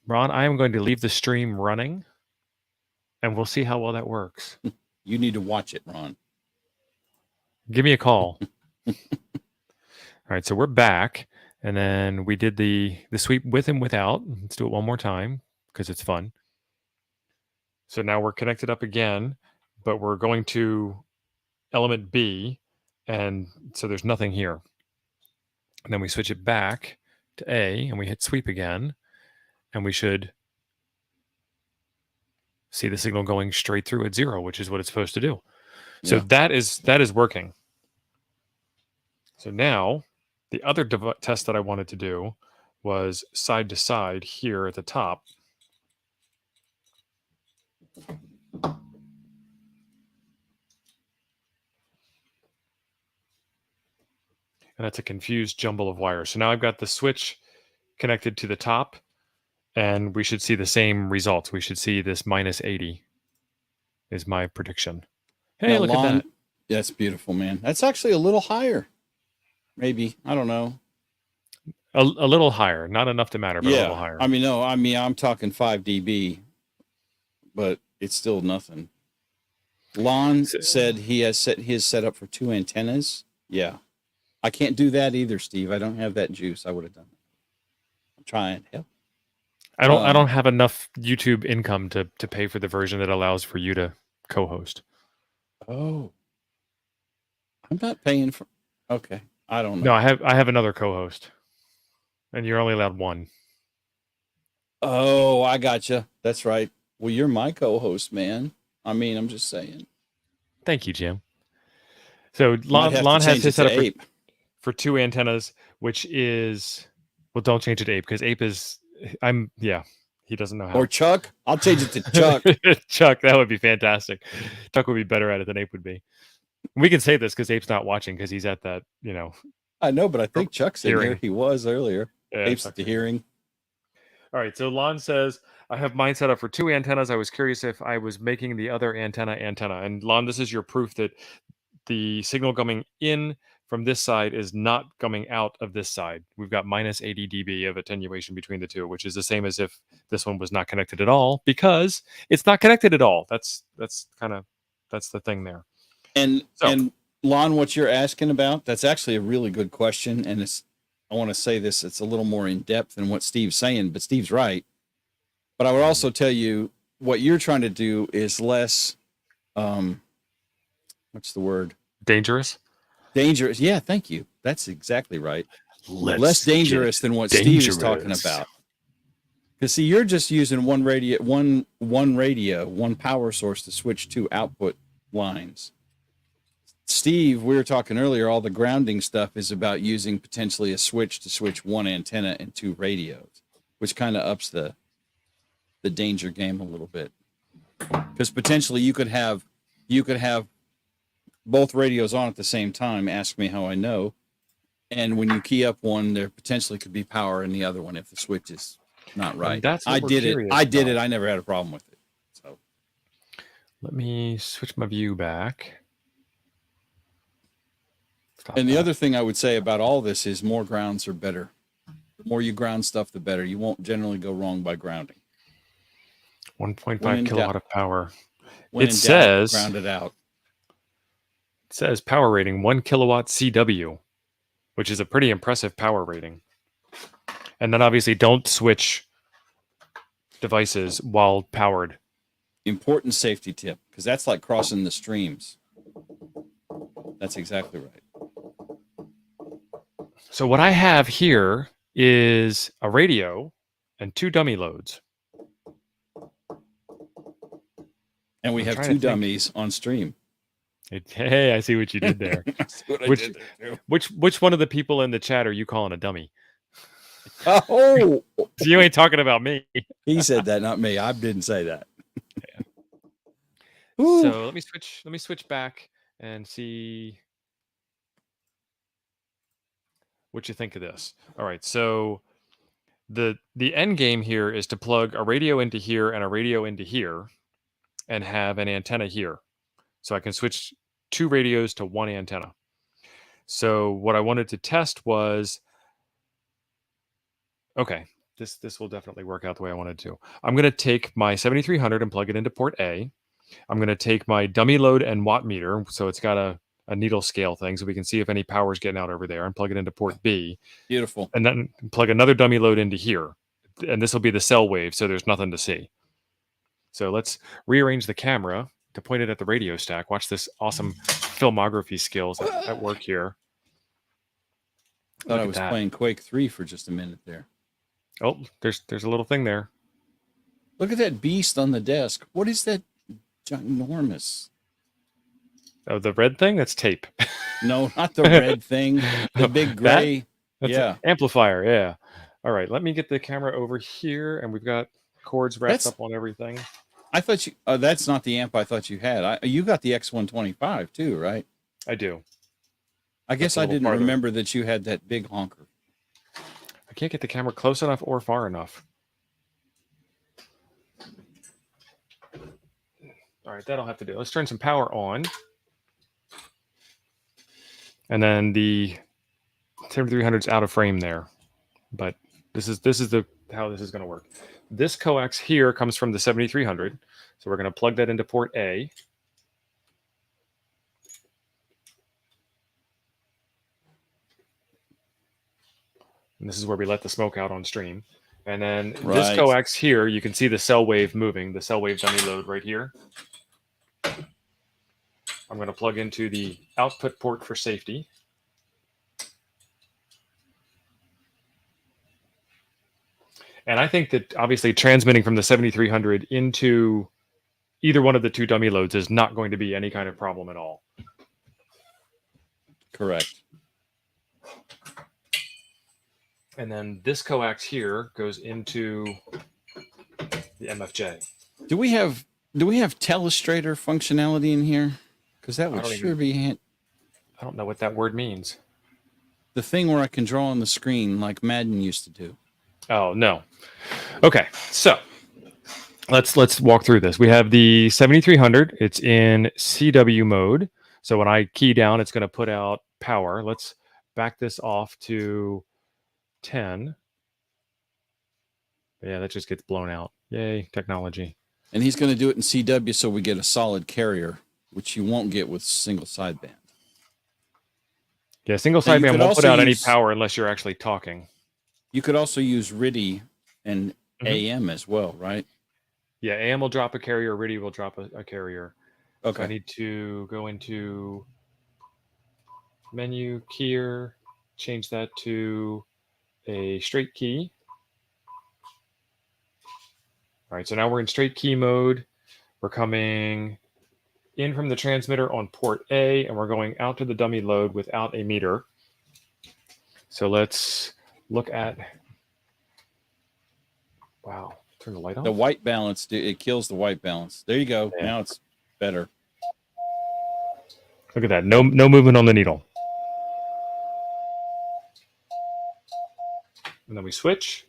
Ron, I am going to leave the stream running, and we'll see how well that works. You need to watch it, Ron. Give me a call. All right, so we're back, and then we did the sweep with and without. Let's do it one more time because it's fun. So now we're connected up again, but we're going to element B, and so there's nothing here. And then we switch it back to A, and we hit sweep again, and we should see the signal going straight through at 0, which is what it's supposed to do. So that is working. So now the other test that I wanted to do was side to side here at the top. And that's a confused jumble of wires. So now I've got the switch connected to the top, and we should see the same results. We should see this minus 80 is my prediction. Hey, look at that. That's beautiful, man. That's actually a little higher. Maybe. I don't know. A little higher. Not enough to matter, but a little higher. I'm talking 5 dB, but it's still nothing. Lon said he has set his set up for 2 antennas. Yeah. I can't do that either, Steve. I don't have that juice. I would have done it. I'm trying. Help. I don't have enough YouTube income to pay for the version that allows for you to co-host. Oh. I'm not paying for. Okay. I don't know. No, I have another co-host, and you're only allowed one. Oh, I gotcha. That's right. Well, you're my co-host, man. I mean, I'm just saying. Thank you, Jim. So Lon has his setup for 2 antennas, which is, well, don't change it to Ape because Ape is, he doesn't know how. Or Chuck. I'll change it to Chuck. Chuck, that would be fantastic. Chuck would be better at it than Ape would be. We can say this because Ape's not watching because he's at that, I know, but I think Chuck's in here. He was earlier. Yeah, Ape's at the hearing. All right, so Lon says, I have mine set up for 2 antennas. I was curious if I was making the other antenna. And Lon, this is your proof that the signal coming in from this side is not coming out of this side. We've got minus 80 dB of attenuation between the two, which is the same as if this one was not connected at all, because it's not connected at all. That's the thing there. And Lon, what you're asking about, that's actually a really good question. And I want to say this, it's a little more in depth than what Steve's saying, but Steve's right. But I would also tell you what you're trying to do is less, what's the word? Dangerous? Dangerous. Yeah, thank you. That's exactly right. Less dangerous than what Steve is talking about. Because see, you're just using one power source to switch 2 output lines. Steve, we were talking earlier, all the grounding stuff is about using potentially a switch to switch one antenna and two radios, which kind of ups the danger game a little bit. Because potentially you could have both radios on at the same time. Ask me how I know. And when you key up one, there potentially could be power in the other one if the switch is not right. And that's what I we're did it. curious I did about. it. I never had a problem with it. So Let me switch my view back. Stop and the that. other thing I would say about all this is more grounds are better. The more you ground stuff, the better. You won't generally go wrong by grounding. 1.5 kilowatt of power. When It in doubt, says ground it out. It says power rating 1 kilowatt CW, which is a pretty impressive power rating. And then obviously don't switch devices while powered. Important safety tip, because that's like crossing the streams. That's exactly right. So what I have here is a radio and 2 dummy loads. And we have 2 dummies on stream. Hey, I see what you did there. Which one of the people in the chat are you calling a dummy? Oh, You ain't talking about me. He said that, not me. I didn't say that. Yeah. So let me switch back and see what you think of this. All right, so the end game here is to plug a radio into here and a radio into here and have an antenna here. So I can switch 2 radios to 1 antenna. So what I wanted to test was, okay, this will definitely work out the way I wanted to. I'm going to take my 7300 and plug it into port A. I'm going to take my dummy load and watt meter, so it's got a needle scale thing, so we can see if any power is getting out over there, and plug it into port B. Beautiful. And then plug another dummy load into here. And this will be the cell wave, so there's nothing to see. So let's rearrange the camera to point it at the radio stack. Watch this awesome filmography skills at work here. Thought I was playing Quake 3 for just a minute there. Oh, there's a little thing there. Look at that beast on the desk. What is that ginormous? Oh, the red thing? That's tape. No, not the red thing. The big gray. That's an amplifier, yeah. All right, let me get the camera over here, and we've got cords wrapped up on everything. I thought you. That's not the amp I thought you had. You got the X125 too, right? I do. I guess I didn't remember that you had that big honker. I can't get the camera close enough or far enough. All right, that'll have to do. Let's turn some power on. And then the 7300's out of frame there. But this is how this is going to work. This coax here comes from the 7300. So we're going to plug that into port A. And this is where we let the smoke out on stream. And then this coax here, you can see the cell wave moving, the cell wave dummy load right here. I'm going to plug into the output port for safety. And I think that obviously transmitting from the 7300 into either one of the 2 dummy loads is not going to be any kind of problem at all. Correct. And then this coax here goes into the MFJ. Do we have telestrator functionality in here? Because that would sure be handy. I don't know what that word means. The thing where I can draw on the screen like Madden used to do. Oh, no. Okay, so let's walk through this. We have the 7300. It's in CW mode. So when I key down, it's going to put out power. Let's back this off to 10. Yeah, that just gets blown out. Yay, technology. And he's going to do it in CW so we get a solid carrier, which you won't get with single sideband. Yeah, single sideband won't put out any power unless you're actually talking. You could also use RIDI and AM as well, right? Yeah, AM will drop a carrier, RIDI will drop a carrier. Okay. So I need to go into menu, keyer, change that to a straight key. All right, so now we're in straight key mode. We're coming in from the transmitter on port A, and we're going out to the dummy load without a meter. So let's look at, wow, turn the light on. The white balance, it kills the white balance. There you go. Yeah. Now it's better. Look at that. No movement on the needle. And then we switch.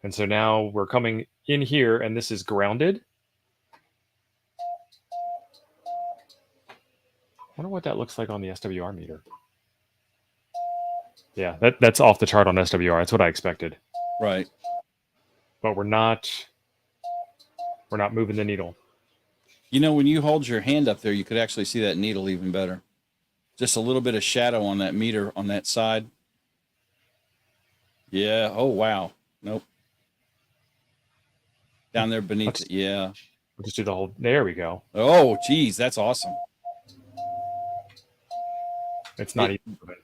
And so now we're coming in here, and this is grounded. I wonder what that looks like on the SWR meter. Yeah, that's off the chart on SWR. That's what I expected. Right. But we're not moving the needle. You know, when you hold your hand up there, you could actually see that needle even better. Just a little bit of shadow on that meter on that side. Yeah. Oh, wow. Nope. Down there beneath it. Yeah. We'll just do the whole. There we go. Oh, geez. That's awesome. It's not even moving.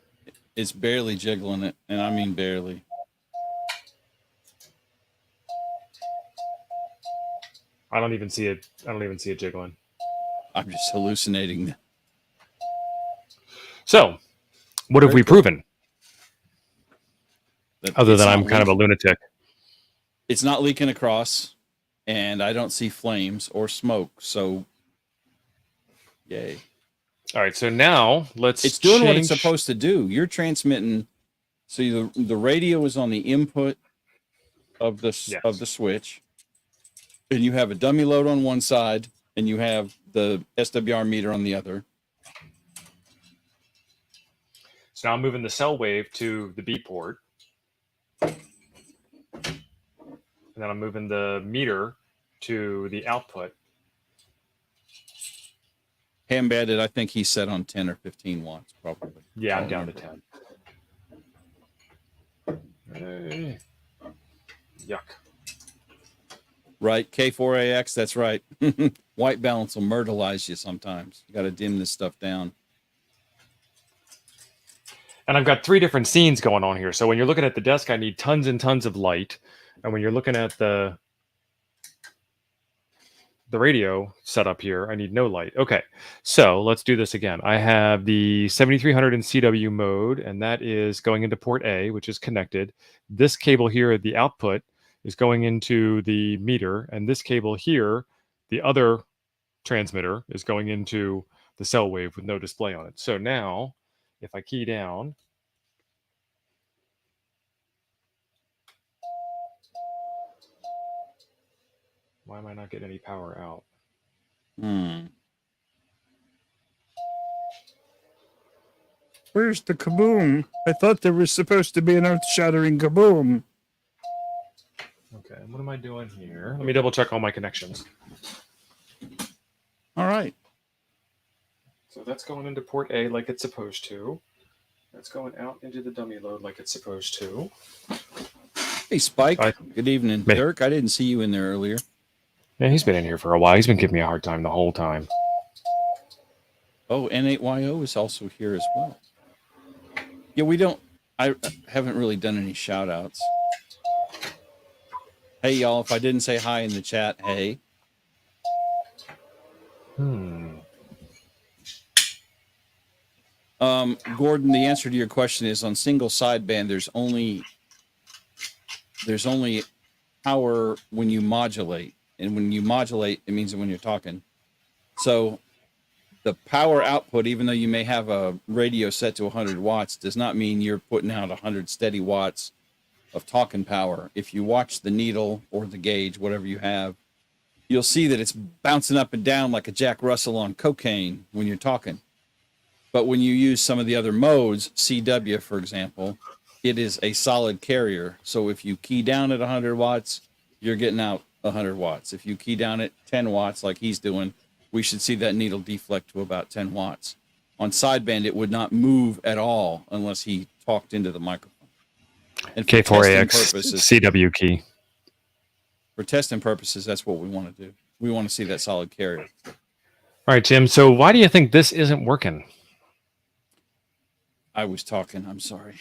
It's barely jiggling it. And I mean barely. I don't even see it. I don't even see it jiggling. I'm just hallucinating. So, what have we proven? Other than I'm kind of a lunatic. It's not leaking across, and I don't see flames or smoke. So, yay. All right. So now let's It's doing what it's supposed to do. You're transmitting. So the radio is on the input of the switch. And you have a dummy load on one side, and you have the SWR meter on the other. So now I'm moving the cell wave to the B port. And then I'm moving the meter to the output. Ham banded, I think he's set on 10 or 15 watts, probably. Yeah, I'm down to 10. Hey. Yuck. Right, K4AX, that's right. White balance will myrtleize you sometimes. You got to dim this stuff down. And I've got 3 different scenes going on here. So when you're looking at the desk, I need tons and tons of light. And when you're looking at the radio setup here, I need no light. Okay, so let's do this again. I have the 7300 in CW mode, and that is going into port A, which is connected. This cable here at the output is going into the meter, and this cable here, the other transmitter, is going into the cell wave with no display on it. So now, if I key down, why am I not getting any power out? Where's the kaboom? I thought there was supposed to be an earth-shattering kaboom. Okay, what am I doing here? Let me double check all my connections. All right. So that's going into port A like it's supposed to. That's going out into the dummy load like it's supposed to. Hey, Spike. Good evening. Dirk, I didn't see you in there earlier. Yeah, he's been in here for a while. He's been giving me a hard time the whole time. Oh, N8YO is also here as well. Yeah, I haven't really done any shout outs. Hey, y'all, if I didn't say hi in the chat, hey. Gordon, the answer to your question is on single sideband, there's only power when you modulate. And when you modulate, it means when you're talking. So the power output, even though you may have a radio set to 100 watts, does not mean you're putting out 100 steady watts of talking power. If you watch the needle or the gauge, whatever you have, you'll see that it's bouncing up and down like a Jack Russell on cocaine when you're talking. But when you use some of the other modes, CW, for example, it is a solid carrier. So if you key down at 100 watts, you're getting out 100 watts. If you key down at 10 watts like he's doing, we should see that needle deflect to about 10 watts. On sideband, it would not move at all unless he talked into the microphone. And K4AX CW key. For testing purposes, that's what we want to do. We want to see that solid carrier. All right, Jim. So why do you think this isn't working? I was talking. I'm sorry.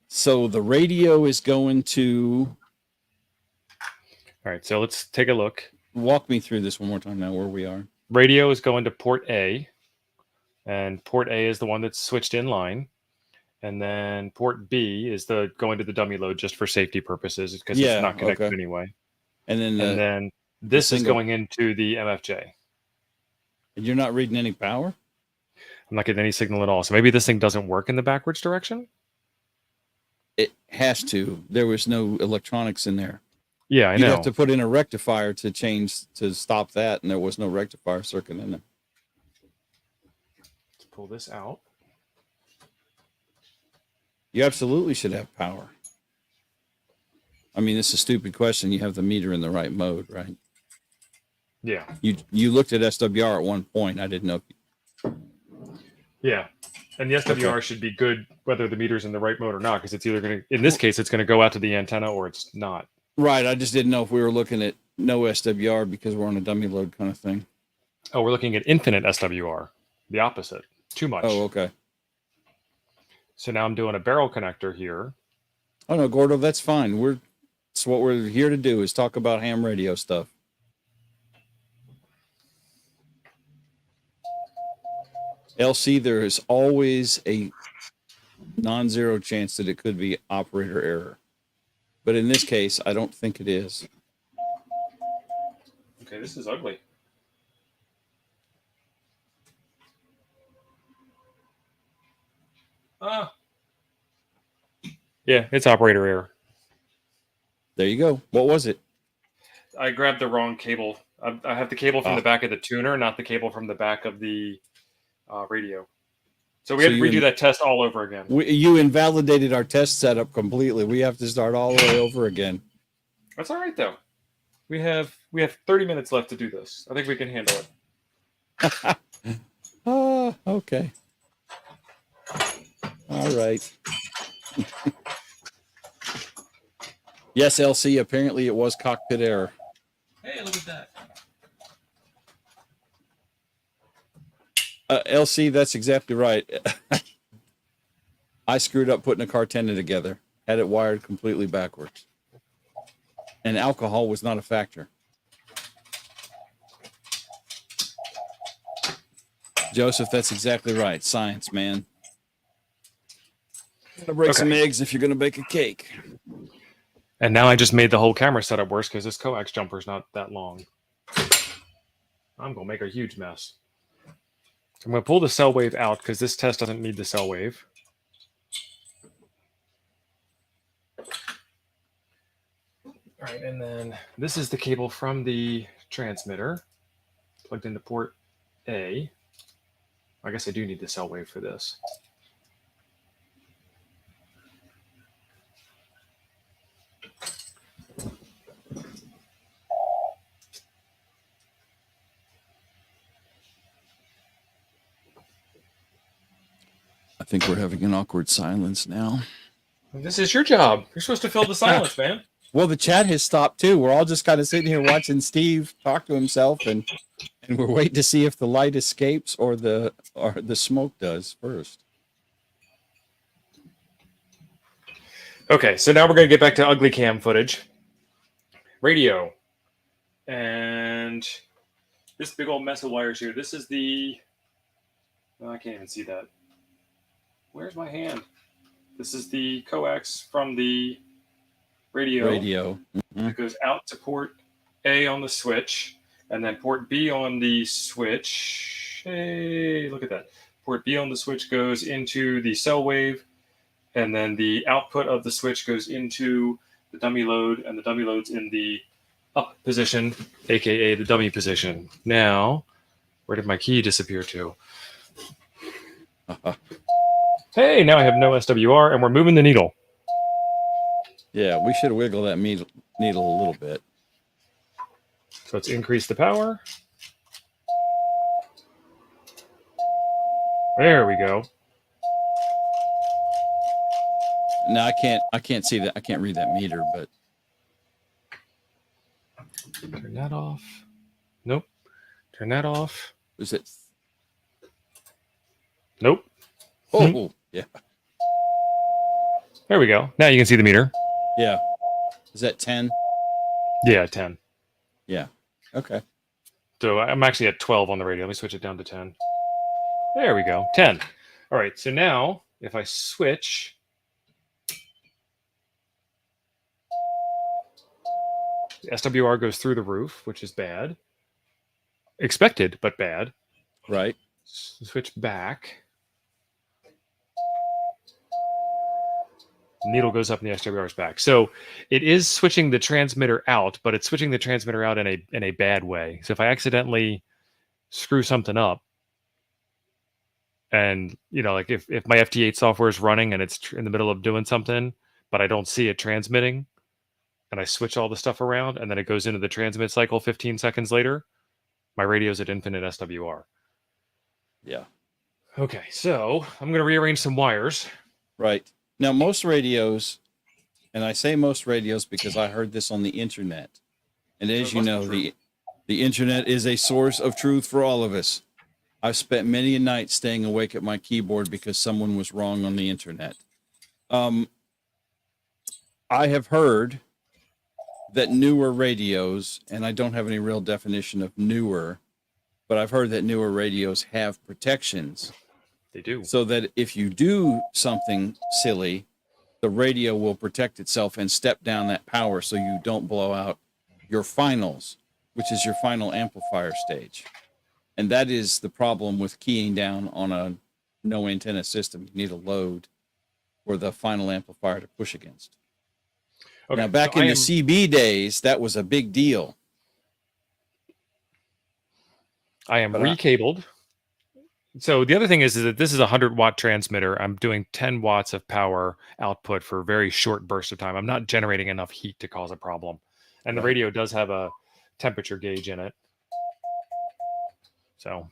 So the radio is going to... All right, so let's take a look. walk me through this one more time now, where we are. Radio is going to port A, and port A is the one that's switched in line. And then port B is going to the dummy load just for safety purposes because it's not connected anyway. And then this is going into the MFJ. And you're not reading any power? I'm not getting any signal at all. So maybe this thing doesn't work in the backwards direction? It has to. There was no electronics in there. Yeah, I know. You'd have to put in a rectifier to stop that, and there was no rectifier circuit in there. Let's pull this out. You absolutely should have power. I mean, it's a stupid question. You have the meter in the right mode, right? Yeah. You looked at SWR at one point. I didn't know. Yeah. And the SWR should be good whether the meter's in the right mode or not, because it's either going to, in this case, it's going to go out to the antenna or it's not. Right. I just didn't know if we were looking at no SWR because we're on a dummy load kind of thing. Oh, we're looking at infinite SWR. The opposite. Too much. Oh, okay. So now I'm doing a barrel connector here. Oh no, Gordo, that's fine. It's what we're here to do is talk about ham radio stuff. LC, there is always a non-zero chance that it could be operator error. But in this case, I don't think it is. Okay, this is ugly. Yeah, it's operator error. There you go. What was it? I grabbed the wrong cable. I have the cable from the back of the tuner, not the cable from the back of the radio. So we had to redo that test all over again. You invalidated our test setup completely. We have to start all the way over again. That's all right, though. We have 30 minutes left to do this. I think we can handle it. Okay. All right. Yes, LC, apparently it was cockpit error. Hey, look at that. LC, that's exactly right. I screwed up putting a car tendon together. Had it wired completely backwards. And alcohol was not a factor. Joseph, that's exactly right. Science, man. Gotta break some eggs if you're gonna bake a cake. And now I just made the whole camera setup worse because this coax jumper is not that long. I'm gonna make a huge mess. I'm gonna pull the cell wave out because this test doesn't need the cell wave. All right, and then this is the cable from the transmitter plugged into port A. I guess I do need the cell wave for this. I think we're having an awkward silence now. This is your job. You're supposed to fill the silence, man. Well, the chat has stopped too. We're all just kind of sitting here watching Steve talk to himself, and we're waiting to see if the light escapes or the smoke does first. Okay, so now we're going to get back to ugly cam footage. Radio. And this big old mess of wires here. This is the... Oh, I can't even see that. Where's my hand? This is the coax from the radio. Mm-hmm. It goes out to port A on the switch, and then port B on the switch. Hey, look at that. Port B on the switch goes into the cell wave, and then the output of the switch goes into the dummy load, and the dummy load's in the up position, aka the dummy position. Now, where did my key disappear to? Hey, now I have no SWR, and we're moving the needle. Yeah, we should wiggle that needle a little bit. So let's increase the power. There we go. Now I can't see that. I can't read that meter, but turn that off. Nope. Turn that off. is it? Nope. Oh, yeah. There we go. Now you can see the meter. Yeah. Is that 10? Yeah, 10. Yeah. Okay. So I'm actually at 12 on the radio. Let me switch it down to 10. There we go. 10. All right. So now if I switch, the SWR goes through the roof, which is bad. Expected, but bad. Right. Switch back. Needle goes up and the SWR is back. So it is switching the transmitter out, but it's switching the transmitter out in a bad way. So if I accidentally screw something up, and like if my FT8 software is running and it's in the middle of doing something, but I don't see it transmitting, and I switch all the stuff around, and then it goes into the transmit cycle 15 seconds later, my radio's at infinite SWR. Yeah. Okay, so I'm going to rearrange some wires. Right. Now, most radios, and I say most radios because I heard this on the internet. And as you know, the internet is a source of truth for all of us. I've spent many a night staying awake at my keyboard because someone was wrong on the internet. I have heard that newer radios, and I don't have any real definition of newer, but I've heard that newer radios have protections. They do. So that if you do something silly, the radio will protect itself and step down that power so you don't blow out your finals, which is your final amplifier stage. And that is the problem with keying down on a no antenna system. You need a load for the final amplifier to push against. Okay, now, back in the CB days, that was a big deal. I am recabled. So the other thing is that this is a 100-watt transmitter. I'm doing 10 watts of power output for a very short burst of time. I'm not generating enough heat to cause a problem. And the radio does have a temperature gauge in it. So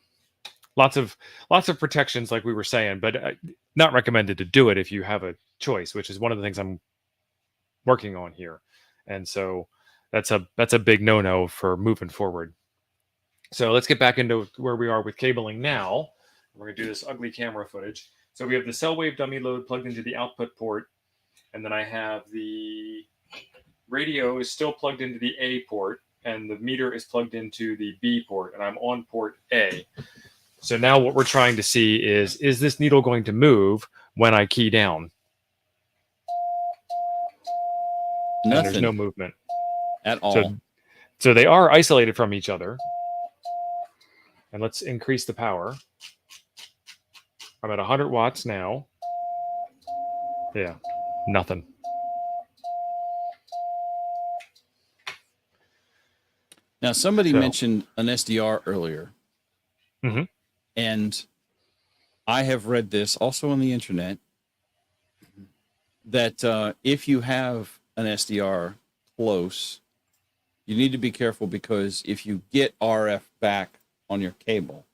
lots of protections, like we were saying, but not recommended to do it if you have a choice, which is one of the things I'm working on here. And so that's a big no-no for moving forward. So let's get back into where we are with cabling now. We're going to do this ugly camera footage. So we have the cell wave dummy load plugged into the output port. And then I have the radio is still plugged into the A port. And the meter is plugged into the B port. And I'm on port A. So now what we're trying to see is this needle going to move when I key down? Nothing. And there's no movement. At all. So they are isolated from each other. And let's increase the power. I'm at 100 watts now. Yeah, nothing. Now, somebody mentioned an SDR earlier. Mm-hmm. And I have read this also on the internet, that if you have an SDR close, you need to be careful, because if you get RF back on your cable,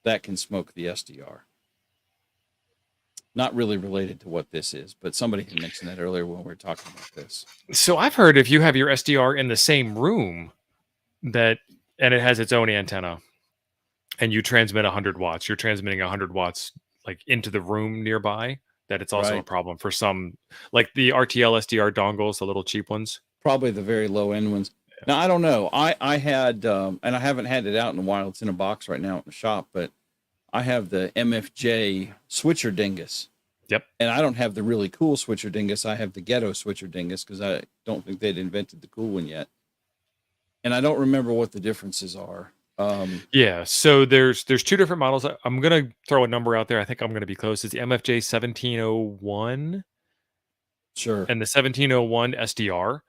that can smoke the SDR. Not really related to what this is, but somebody had mentioned that earlier when we were talking about this. So I've heard if you have your SDR in the same room and it has its own antenna and you transmit 100 watts, you're transmitting 100 watts like into the room nearby, that it's also a problem for some, like the RTL SDR dongles, the little cheap ones. Probably the very low end ones. Now, I don't know. I had, and I haven't had it out in a while. It's in a box right now in the shop, but I have the MFJ switcher dingus. Yep. And I don't have the really cool switcher dingus. I have the ghetto switcher dingus because I don't think they'd invented the cool one yet. And I don't remember what the differences are. Yeah. So there's two different models. I'm going to throw a number out there. I think I'm going to be close. It's the MFJ 1701. Sure. And the 1701 SDR.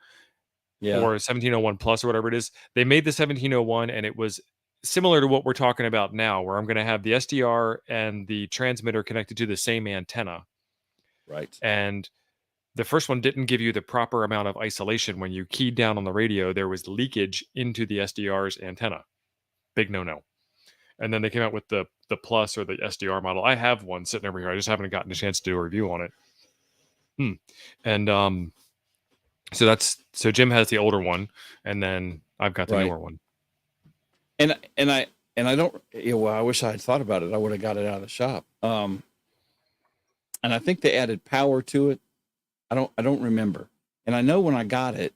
Yeah. Or 1701 plus or whatever it is. They made the 1701 and it was similar to what we're talking about now, where I'm going to have the SDR and the transmitter connected to the same antenna. Right. And the first one didn't give you the proper amount of isolation. When you keyed down on the radio, there was leakage into the SDR's antenna. Big no-no. And then they came out with the plus or the SDR model. I have one sitting over here. I just haven't gotten a chance to do a review on it. And so Jim has the older one, and then I've got the newer one. And I don't, well, I wish I had thought about it. I would have got it out of the shop. And I think they added power to it. I don't remember. And I know when I got it,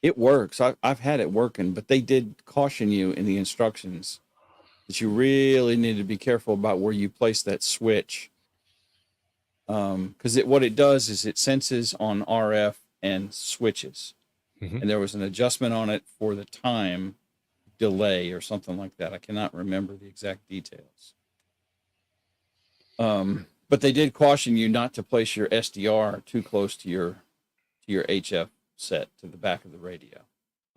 It works. I've had it working, but they did caution you in the instructions that you really need to be careful about where you place that switch. Because what it does is it senses on RF and switches. And there was an adjustment on it for the time delay or something like that. I cannot remember the exact details. But they did caution you not to place your SDR too close to your HF set to the back of the radio.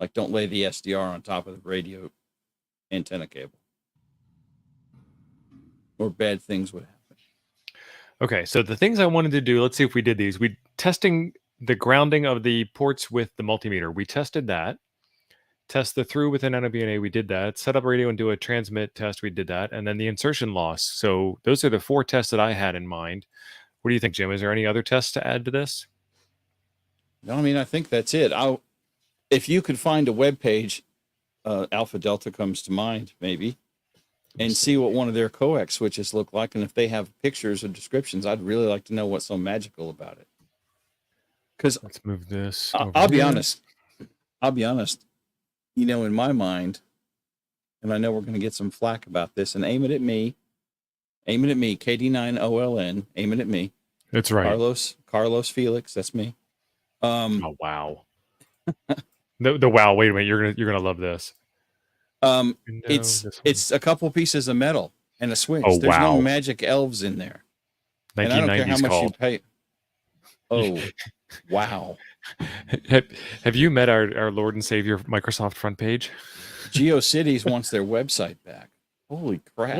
Like, don't lay the SDR on top of the radio antenna cable, or bad things would happen. Okay, so the things I wanted to do, let's see if we did these. We testing the grounding of the ports with the multimeter. We tested that. Test the through with an NOBNA, we did that. Set up radio and do a transmit test, we did that. And then the insertion loss. So those are the 4 tests that I had in mind. What do you think, Jim? Is there any other tests to add to this? No, I mean, I think that's it. If you could find a web page, Alpha Delta comes to mind, maybe, and see what one of their coax switches look like. And if they have pictures or descriptions, I'd really like to know what's so magical about it. Because let's move this. I'll be honest. You know, in my mind, and I know we're going to get some flack about this, and aim it at me, KD9OLN, aim it at me. That's right. Carlos Felix, that's me. Oh, wow. the wow, wait a minute, you're gonna love this. It's a couple pieces of metal and a switch. Oh, There's no magic elves in there. And I don't care how much you pay. Oh, wow. Have you met our Lord and Savior Microsoft front page? GeoCities wants their website back. Holy crap.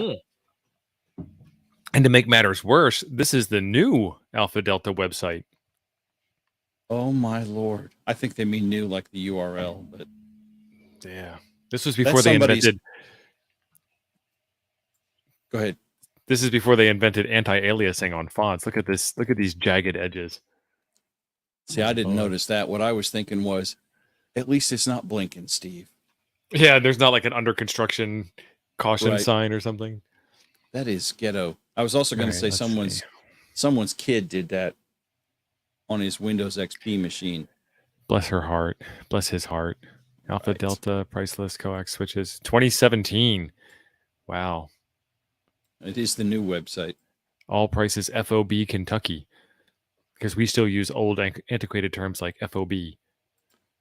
And to make matters worse, this is the new Alpha Delta website. Oh my Lord. I think they mean new like the URL, but yeah. This was before they invented. Go ahead. This is before they invented anti-aliasing on fonts. Look at this. Look at these jagged edges. See, I didn't notice that. What I was thinking was, at least it's not blinking, Steve. Yeah, there's not like an under construction caution sign or something. That is ghetto. I was also going to say someone's kid did that on his Windows XP machine. Bless her heart. Bless his heart. Alpha Delta priceless coax switches 2017. Wow. It is the new website. All prices FOB Kentucky. Because we still use old antiquated terms like FOB.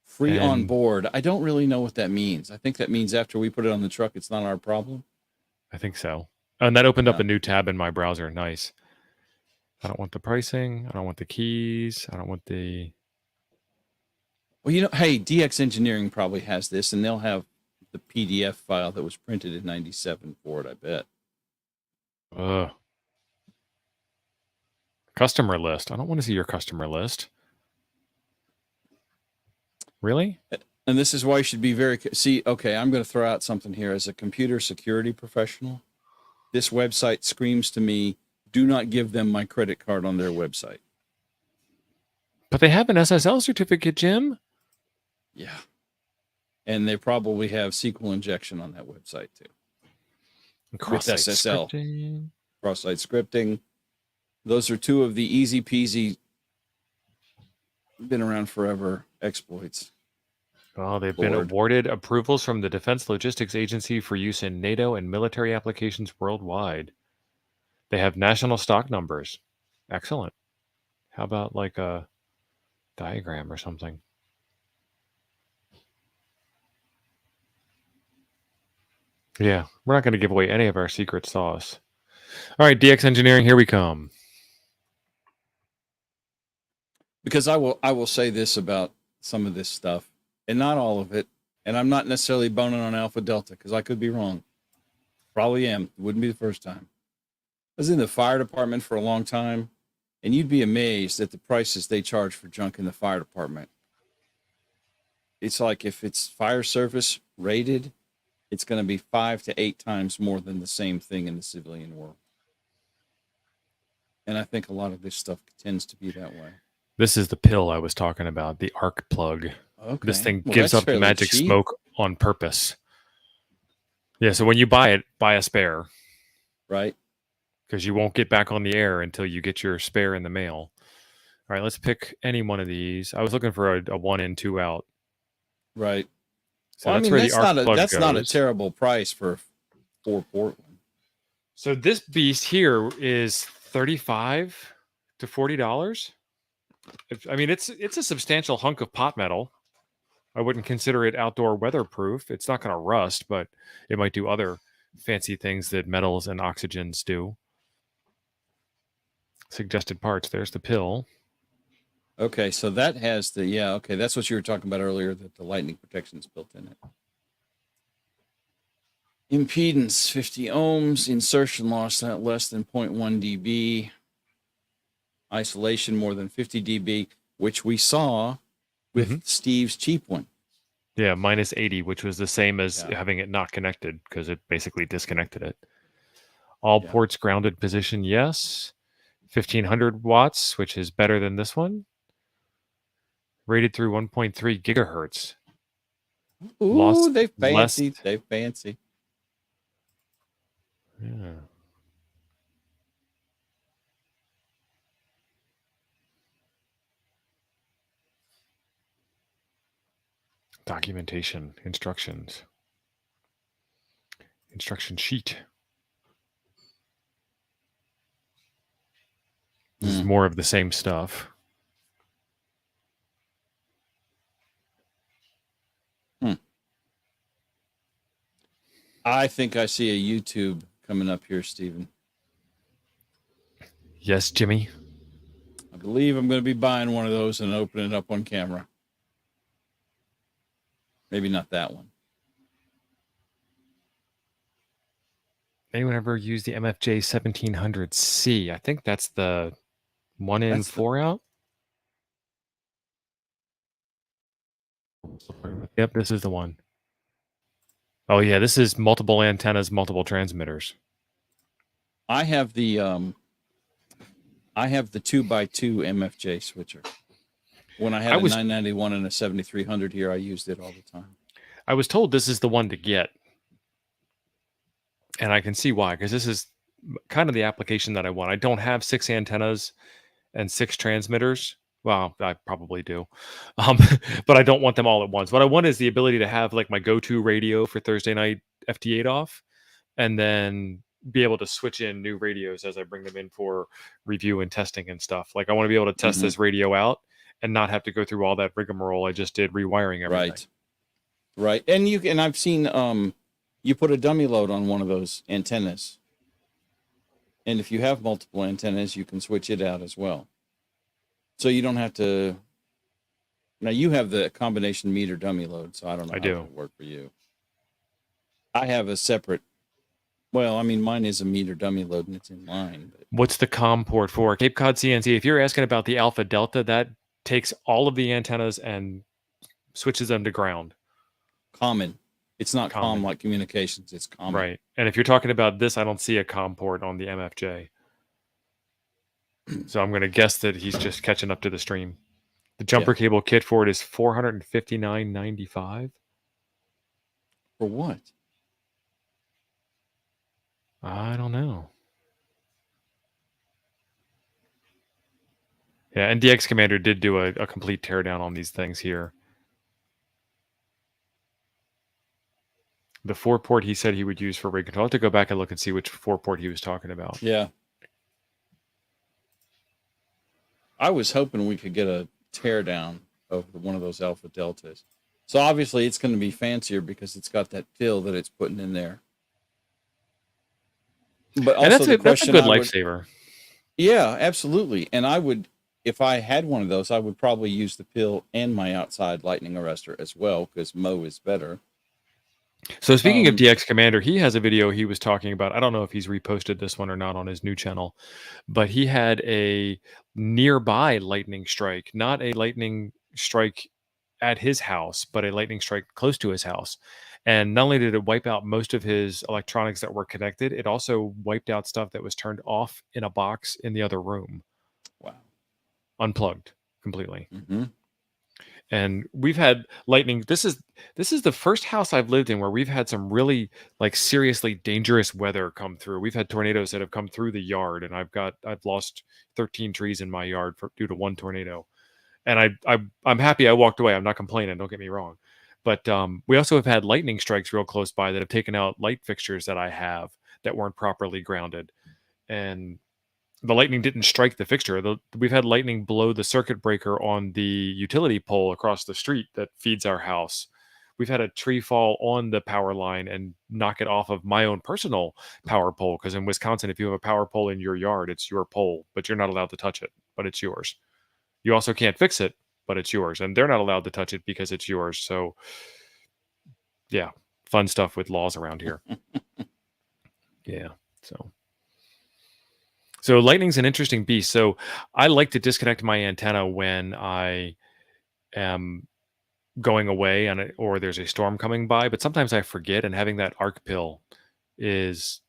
Free on board. I don't really know what that means. I think that means after we put it on the truck, it's not our problem. I think so. And that opened up a new tab in my browser. Nice. I don't want the pricing. I don't want the keys. I don't want the... Well, you know, hey, DX Engineering probably has this, and they'll have the PDF file that was printed in 97 for it, I bet. Customer list. I don't want to see your customer list. Really? And this is why you should be very... See, okay, I'm going to throw out something here. As a computer security professional, this website screams to me, do not give them my credit card on their website. But they have an SSL certificate, Jim. Yeah. And they probably have SQL injection on that website, too. Cross-site SSL. scripting. Cross-site scripting. Those are 2 of the easy peasy, been around forever exploits. Oh, they've been awarded approvals from the Defense Logistics Agency for use in NATO and military applications worldwide. They have national stock numbers. Excellent. How about like a diagram or something? Yeah, we're not going to give away any of our secret sauce. All right, DX Engineering, here we come. Because I will say this about some of this stuff, and not all of it, and I'm not necessarily boning on Alpha Delta, because I could be wrong. Probably am. It wouldn't be the first time. I was in the fire department for a long time, and you'd be amazed at the prices they charge for junk in the fire department. It's like if it's fire service rated, it's going to be 5 to 8 times more than the same thing in the civilian world. And I think a lot of this stuff tends to be that way. This is the pill I was talking about, the arc plug. Okay. This thing gives up the magic smoke on purpose. Yeah, so when you buy it, buy a spare. Right. Because you won't get back on the air until you get your spare in the mail. All right, let's pick any one of these. I was looking for a 1 in, 2 out. Right. So Well, I that's mean, where the arc plug that's not a goes. terrible price for a 4-port one. So this beast here is $35 to $40. I mean, it's a substantial hunk of pot metal. I wouldn't consider it outdoor weatherproof. It's not going to rust, but it might do other fancy things that metals and oxygens do. Suggested parts. There's the pill. Okay, so that has okay, that's what you were talking about earlier, that the lightning protection is built in it. Impedance 50 ohms, insertion loss not less than 0.1 dB, isolation more than 50 dB, which we saw with Steve's cheap one. Yeah, minus 80, which was the same as Yeah. having it not connected because it basically disconnected it. All Yeah. ports grounded position, yes. 1500 watts, which is better than this one. Rated through 1.3 gigahertz. Ooh, they fancy. They fancy. Yeah. Documentation, instructions. Instruction sheet. This is more of the same stuff. I think I see a YouTube coming up here, Stephen. Yes, Jimmy. I believe I'm going to be buying one of those and opening it up on camera. Maybe not that one. Anyone ever use the MFJ 1700C? I think that's the 1 in, 4 out. Yep, this is the one. Oh yeah, this is multiple antennas, multiple transmitters. I have the 2x2 MFJ switcher. When I had a 991 and a 7300 here, I used it all the time. I was told this is the one to get. And I can see why, because this is kind of the application that I want. I don't have 6 antennas and 6 transmitters. Well, I probably do. But I don't want them all at once. What I want is the ability to have like my go-to radio for Thursday night FT8 off, and then be able to switch in new radios as I bring them in for review and testing and stuff. Like I want to be able to test this radio out and not have to go through all that rigmarole I just did rewiring everything. Right. And I've seen you put a dummy load on one of those antennas. And if you have multiple antennas, you can switch it out as well. So you don't have to. Now you have the combination meter dummy load, so I don't know how it would work for you. I have a separate. Well, I mean, mine is a meter dummy load and it's in line. But... What's the COM port for? Cape Cod CNC. If you're asking about the Alpha Delta, that takes all of the antennas and switches them to ground. Common. It's not comm like communications. It's common. Right. And if you're talking about this, I don't see a COM port on the MFJ. So I'm going to guess that he's just catching up to the stream. The jumper cable kit for it is $459.95. For what? I don't know. Yeah, and DX Commander did do a complete teardown on these things here. The 4-port he said he would use for rig control. I'll have to go back and look and see which 4-port he was talking about. Yeah. I was hoping we could get a teardown of one of those Alpha Deltas. So obviously it's going to be fancier because it's got that fill that it's putting in there. But also that's a good lifesaver. Yeah, absolutely. And I would, if I had one of those, I would probably use the pill and my outside lightning arrestor as well because Mo is better. So speaking of DX Commander, he has a video he was talking about. I don't know if he's reposted this one or not on his new channel, but he had a nearby lightning strike, not a lightning strike at his house, but a lightning strike close to his house. And not only did it wipe out most of his electronics that were connected, it also wiped out stuff that was turned off in a box in the other room. Wow. Unplugged completely. And we've had lightning. This is the first house I've lived in where we've had some really like seriously dangerous weather come through. We've had tornadoes that have come through the yard, and I've lost 13 trees in my yard due to one tornado. And I'm happy I walked away. I'm not complaining. Don't get me wrong, But we also have had lightning strikes real close by that have taken out light fixtures that I have that weren't properly grounded. And the lightning didn't strike the fixture. We've had lightning blow the circuit breaker on the utility pole across the street that feeds our house. We've had a tree fall on the power line and knock it off of my own personal power pole. Because in Wisconsin, if you have a power pole in your yard, it's your pole, but you're not allowed to touch it, but it's yours. You also can't fix it, but it's yours. And they're not allowed to touch it because it's yours. So, yeah, fun stuff with laws around here. Yeah, So lightning's an interesting beast. So I like to disconnect my antenna when I am going away or there's a storm coming by, but sometimes I forget, and having that arc pill is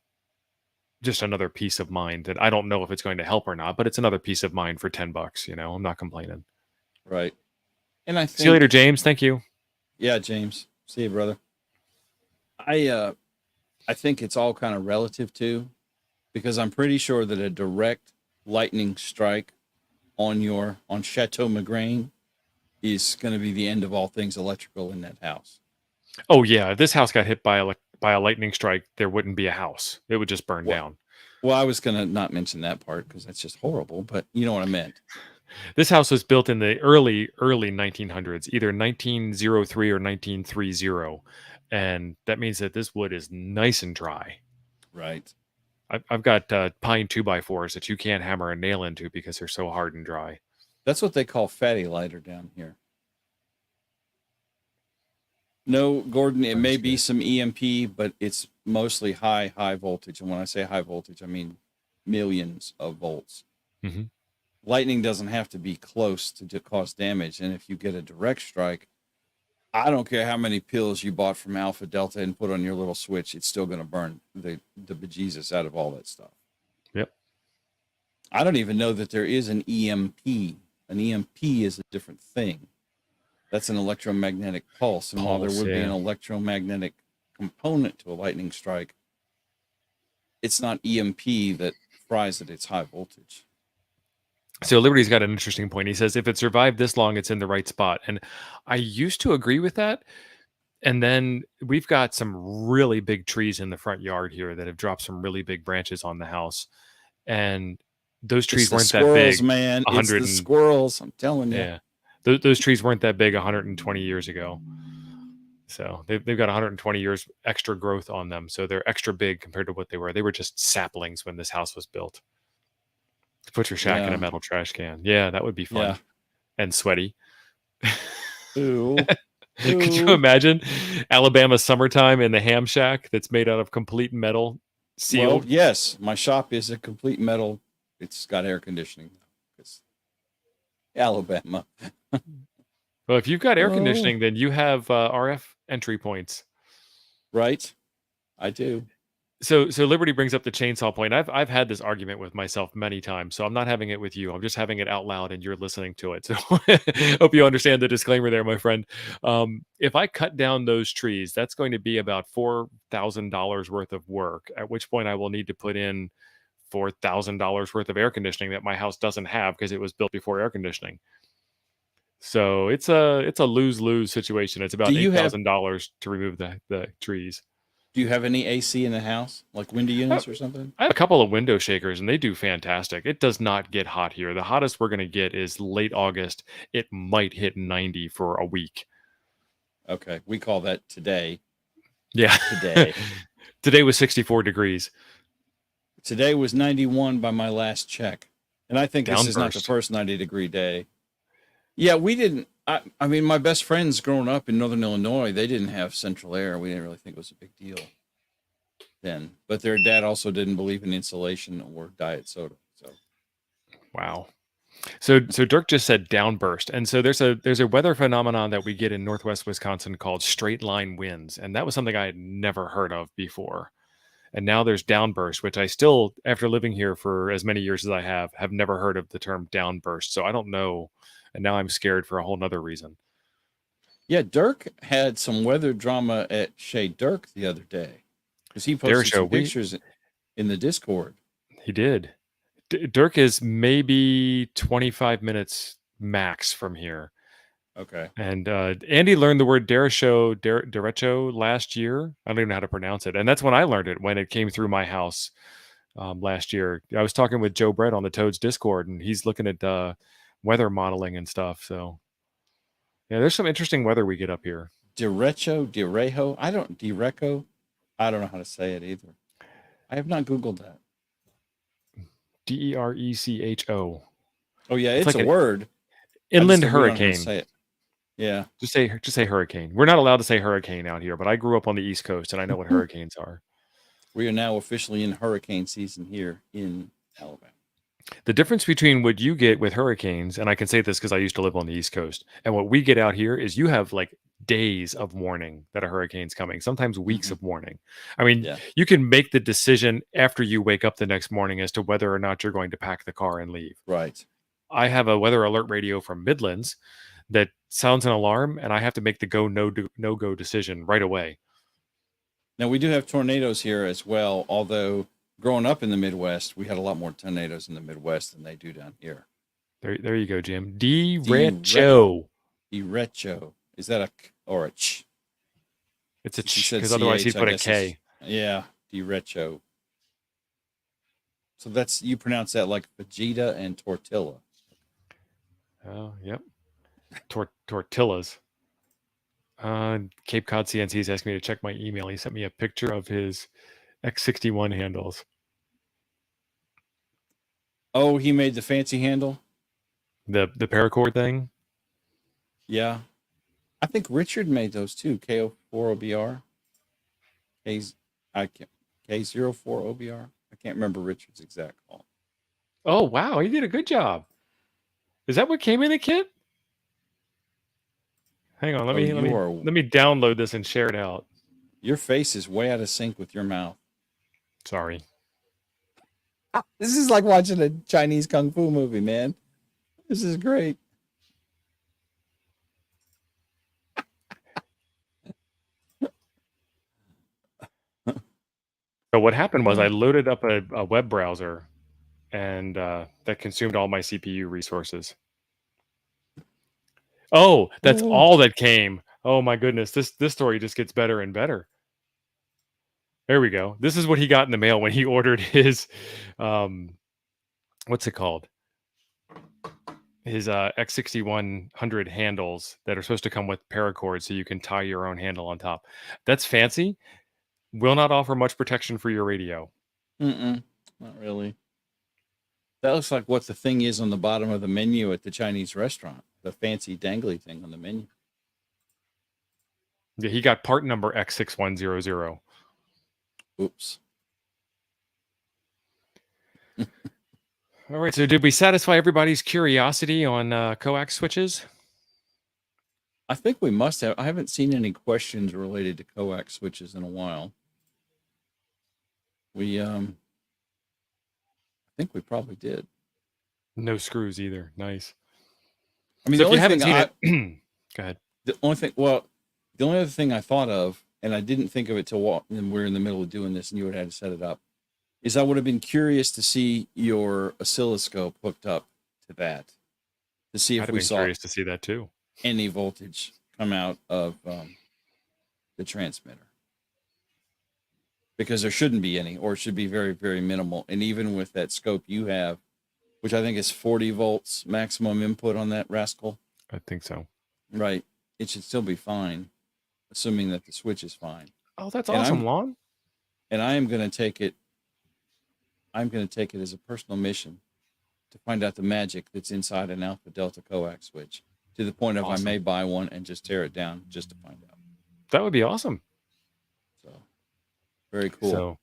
just another peace of mind that I don't know if it's going to help or not, but it's another peace of mind for $10. I'm not complaining. Right. And I think, see you later, James. Thank you. Yeah, James. See you, brother. I think it's all kind of relative too, because I'm pretty sure that a direct lightning strike on Chateau Migraine is going to be the end of all things electrical in that house. Oh yeah, if this house got hit by a lightning strike, there wouldn't be a house. It would just burn down. Well, I was going to not mention that part because that's just horrible, but you know what I meant. This house was built in the early 1900s, either 1903 or 1930, and that means that this wood is nice and dry. Right. I've got pine 2x4s that you can't hammer a nail into because they're so hard and dry. That's what they call fatty lighter down here. No, Gordon, it may be some EMP, but it's mostly high voltage. And when I say high voltage, I mean millions of volts. Mm-hmm. Lightning doesn't have to be close to cause damage. And if you get a direct strike, I don't care how many pills you bought from Alpha Delta and put on your little switch, it's still going to burn the bejesus out of all that stuff. Yep. I don't even know that there is an EMP. An EMP is a different thing. That's an electromagnetic pulse. And while there would be an electromagnetic component to a lightning strike, it's not EMP that fries at its high voltage. So Liberty's got an interesting point. He says, if it survived this long, it's in the right spot. And I used to agree with that. And then we've got some really big trees in the front yard here that have dropped some really big branches on the house. And those trees weren't that big. Man. It's the squirrels, I'm telling you. Yeah. Those trees weren't that big 120 years ago. So they've got 120 years extra growth on them. So they're extra big compared to what they were. They were just saplings when this house was built. To put your shack in a metal trash can. Yeah, that would be fun. Yeah. And sweaty. Ooh. Could you imagine Alabama summertime in the ham shack that's made out of complete metal, sealed? Well, yes, my shop is a complete metal. It's got air conditioning. It's Alabama. Well, if you've got air conditioning, then you have RF entry points. Right. I do. So Liberty brings up the chainsaw point. I've had this argument with myself many times, so I'm not having it with you. I'm just having it out loud, and you're listening to it. So hope you understand the disclaimer there, my friend. If I cut down those trees, that's going to be about $4,000 worth of work, at which point I will need to put in $4,000 worth of air conditioning that my house doesn't have because it was built before air conditioning. So it's a lose-lose situation. It's about $8,000 to remove the trees. Do you have any AC in the house, like window units or something? I have a couple of window shakers, and they do fantastic. It does not get hot here. The hottest we're going to get is late August. It might hit 90 for a week. Okay, we call that today. Yeah. Today. Today was 64 degrees. Today was 91 by my last check. And I think this is not the first 90-degree day. Yeah, we didn't. I mean, my best friends growing up in Northern Illinois, they didn't have central air. We didn't really think it was a big deal then. But their dad also didn't believe in insulation or diet soda. So, wow. So Dirk just said downburst, and so there's a weather phenomenon that we get in Northwest Wisconsin called straight line winds, and that was something I had never heard of before. And now there's downburst, which I still, after living here for as many years as I have never heard of the term downburst. So I don't know. And now I'm scared for a whole nother reason. Yeah, Dirk had some weather drama at Shea Dirk the other day because he posted some pictures in the Discord. He did. Dirk is maybe 25 minutes max from here. Okay. And Andy learned the word derecho last year. I don't even know how to pronounce it. And that's when I learned it, when it came through my house last year. I was talking with Joe Brett on the Toads Discord, and he's looking at weather modeling and stuff. So, yeah, there's some interesting weather we get up here. Derecho. I don't know how to say it either. I have not Googled that. Derecho. Oh yeah, It's it's like a word. Inland We don't know how to hurricane. say it. Yeah. Just say hurricane. We're not allowed to say hurricane out here, but I grew up on the East Coast and I know what hurricanes are. We are now officially in hurricane season here in Alabama. The difference between what you get with hurricanes, and I can say this because I used to live on the East Coast, and what we get out here is you have like days of warning that a hurricane's coming, sometimes weeks of warning. I mean, you can make the decision after you wake up the next morning as to whether or not you're going to pack the car and leave. Right. I have a weather alert radio from Midlands that sounds an alarm, and I have to make the no go decision right away. Now we do have tornadoes here as well, although growing up in the Midwest, we had a lot more tornadoes in the Midwest than they do down here. There you go, Jim. Derecho. Derecho. Is that a or a ch? It's a ch, because otherwise he'd put a K. Yeah, derecho. So you pronounce that like Vegeta and tortilla. Oh, yep. Tortillas. Cape Cod CNC's asked me to check my email. He sent me a picture of his X61 handles. Oh, he made the fancy handle? The paracord thing? Yeah. I think Richard made those too. K04OBR. K04OBR. I can't remember Richard's exact call. Oh, wow. He did a good job. Is that what came in the kit? Hang on, let me download this and share it out. Your face is way out of sync with your mouth. Sorry. This is like watching a Chinese kung fu movie, man. This is great. So what happened was I loaded up a web browser, and that consumed all my CPU resources. Oh, that's all that came. Oh my goodness, this story just gets better and better. There we go. This is what he got in the mail when he ordered his, what's it called? His X6100 handles that are supposed to come with paracord so you can tie your own handle on top. That's fancy. Will not offer much protection for your radio. Not really. That looks like what the thing is on the bottom of the menu at the Chinese restaurant. The fancy dangly thing on the menu. Yeah, he got part number X6100. Oops. All right, so did we satisfy everybody's curiosity on coax switches? I think we must have. I haven't seen any questions related to coax switches in a while. I think we probably did. No screws either. Nice. I mean, so if you haven't seen it, go ahead. The only other thing I thought of, and I didn't think of it till we're in the middle of doing this and you would have had to set it up, is I would have been curious to see your oscilloscope hooked up to that, to see if we saw curious to see that too. Any voltage come out of the transmitter. Because there shouldn't be any, or it should be very, very minimal. And even with that scope you have, which I think is 40 volts maximum input on that rascal. I think so. Right. It should still be fine, assuming that the switch is fine. Oh, that's awesome, Lon. And I am going to take it. I'm going to take it as a personal mission to find out the magic that's inside an alpha delta coax switch, to the point of I may buy one and just tear it down just to find out. That would be awesome. So, very cool. So,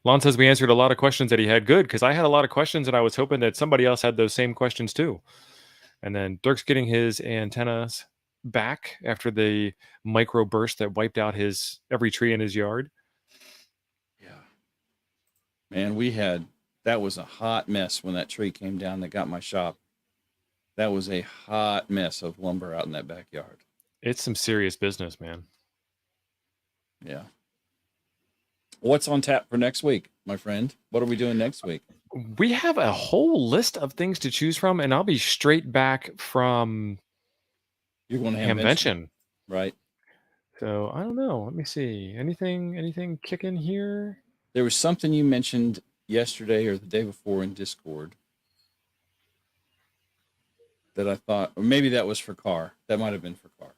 Lon says we answered a lot of questions that he had. Good, because I had a lot of questions and I was hoping that somebody else had those same questions too. And then Dirk's getting his antennas back after the micro burst that wiped out every tree in his yard. Yeah. Man, that was a hot mess when that tree came down that got my shop. That was a hot mess of lumber out in that backyard. It's some serious business, man. Yeah. What's on tap for next week, my friend? What are we doing next week? We have a whole list of things to choose from, and I'll be straight back from You're going to Hamvention. right? So I don't know. Let me see. Anything kicking here? There was something you mentioned yesterday or the day before in Discord that I thought, or maybe that was for car. That might have been for car.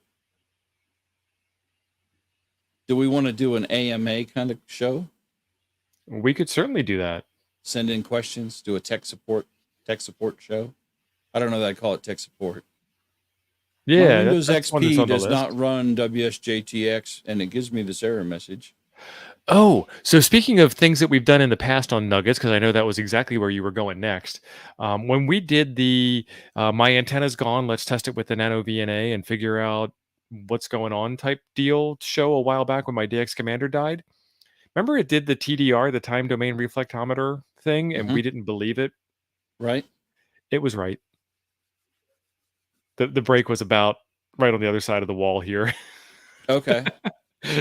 Do we want to do an AMA kind of show? We could certainly do that. Send in questions, do a tech support show. I don't know that I call it tech support. Yeah, my Windows that's one that's XP on the does list. not run WSJTX, and it gives me this error message. Oh, so speaking of things that we've done in the past on Nuggets, because I know that was exactly where you were going next. When we did the my antenna's gone, let's test it with the Nano VNA and figure out what's going on type deal show a while back when my DX Commander died. Remember it did the TDR, the time domain reflectometer thing, and we didn't believe it? Right? It was right. The break was about right on the other side of the wall here. Okay.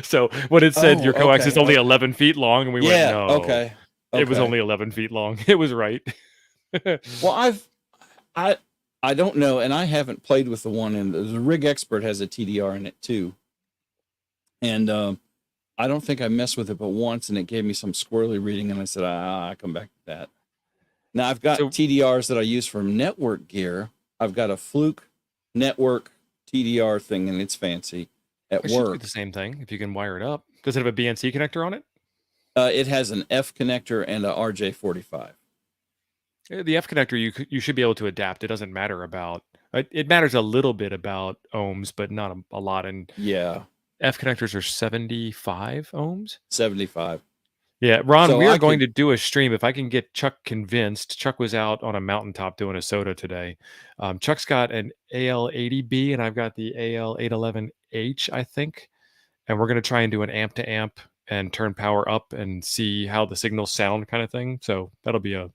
So when it said your coax is only okay. 11 feet long, and we went, no, okay. It was only 11 feet long. It was right. Well, I don't know, and I haven't played with the one, and the Rig Expert has a TDR in it too. And I don't think I messed with it but once, and it gave me some squirrely reading, and I said, I come back to that. Now I've got TDRs that I use for network gear. I've got a Fluke network TDR thing, and it's fancy at It work. should do the same thing if you can wire it up. Does it have a BNC connector on it? It has an F connector and a RJ45. The F connector you should be able to adapt. It doesn't matter about. It matters a little bit about ohms, but not a lot. And yeah, F connectors are 75 ohms. 75. Yeah, Ron, So we I are going to do a stream. If I can get Chuck convinced. Chuck was out on a mountaintop doing a soda today. Chuck's got an AL80B, and I've got the AL811H, I think. And we're going to try and do an amp to amp and turn power up and see how the signals sound kind of thing. So that'll be a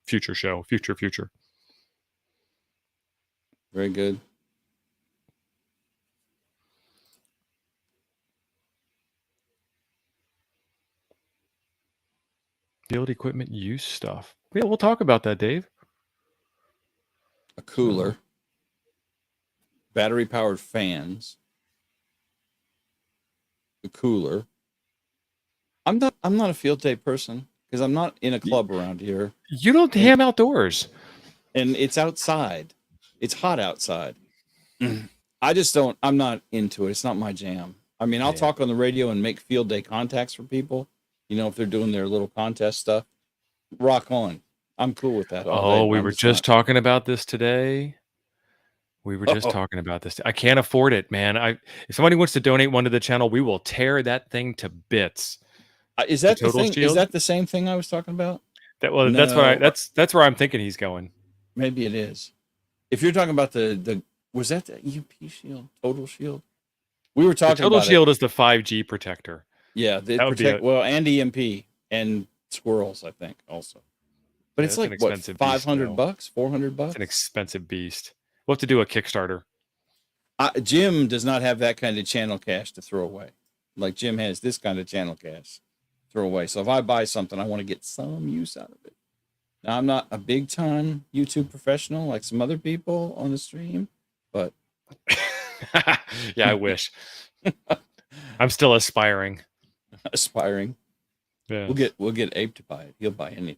future show, future. Very good. Field equipment use stuff. Yeah, we'll talk about that, Dave. A cooler, battery powered fans, a cooler. I'm not a field day person because I'm not in a club around here. You don't ham outdoors. And it's outside. It's hot outside. I just don't, I'm not into it. It's not my jam. I mean, I'll talk on the radio and make field day contacts for people. You know, if they're doing their little contest stuff, rock on. I'm cool with that. We were just talking about this today. Talking about this. I can't afford it, man. If somebody wants to donate one to the channel, we will tear that thing to bits. Is that the thing? Shield? Is that the same thing I was talking about? No. That's where I'm thinking he's going. Maybe it is. If you're talking about was that the EMP shield, total shield? We were talking total about shield is the 5G protector. Yeah, and EMP and squirrels, I think, also. But it's like what, $500, $400? It's an expensive beast. We'll have to do a Kickstarter. Jim does not have that kind of channel cash to throw away. Like Jim has this kind of channel cash to throw away. So if I buy something, I want to get some use out of it. Now, I'm not a big time YouTube professional like some other people on the stream, but yeah, I wish. I'm still aspiring. Yeah. We'll get Abe to buy it. He'll buy anything.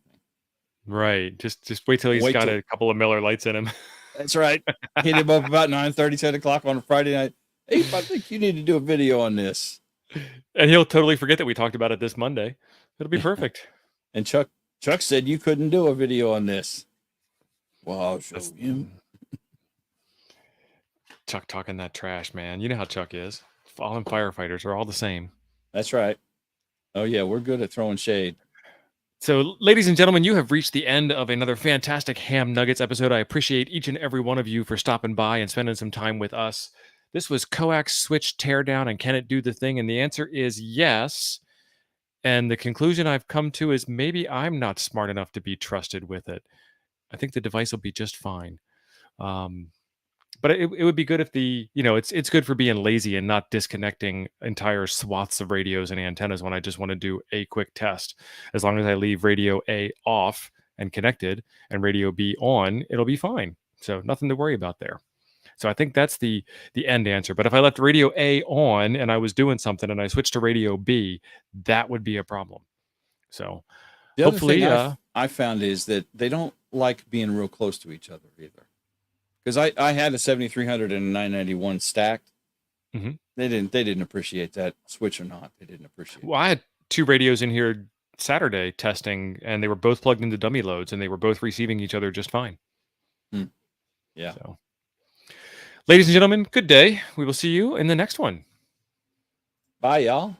Right. Just wait till he's got a couple of Miller lights in him. That's right. Hit him up about 9:30, 10 o'clock on a Friday night. Abe, I think you need to do a video on this. And he'll totally forget that we talked about it this Monday. It'll be perfect. And Chuck said you couldn't do a video on this. Well, I'll show him. Chuck talking that trash, man. You know how Chuck is. Fallen firefighters are all the same. That's right. Oh, yeah, we're good at throwing shade. So, ladies and gentlemen, you have reached the end of another fantastic Ham Nuggets episode. I appreciate each and every one of you for stopping by and spending some time with us. This was Coax Switch Teardown, and can it do the thing? And the answer is yes. And the conclusion I've come to is maybe I'm not smart enough to be trusted with it. I think the device will be just fine. But it would be good if it's good for being lazy and not disconnecting entire swaths of radios and antennas when I just want to do a quick test. As long as I leave radio A off and connected and radio B on, it'll be fine. So nothing to worry about there. So I think that's the end answer. But if I left radio A on and I was doing something and I switched to radio B, that would be a problem. So The other hopefully, thing I found is that they don't like being real close to each other either. Because I had a 7300 and a 991 stacked. Mhm. They didn't appreciate that, switch or not. They didn't appreciate it. well, I had 2 radios in here Saturday testing, and they were both plugged into dummy loads, and they were both receiving each other just fine. Yeah. So, ladies and gentlemen, good day. We will see you in the next one. Bye, y'all.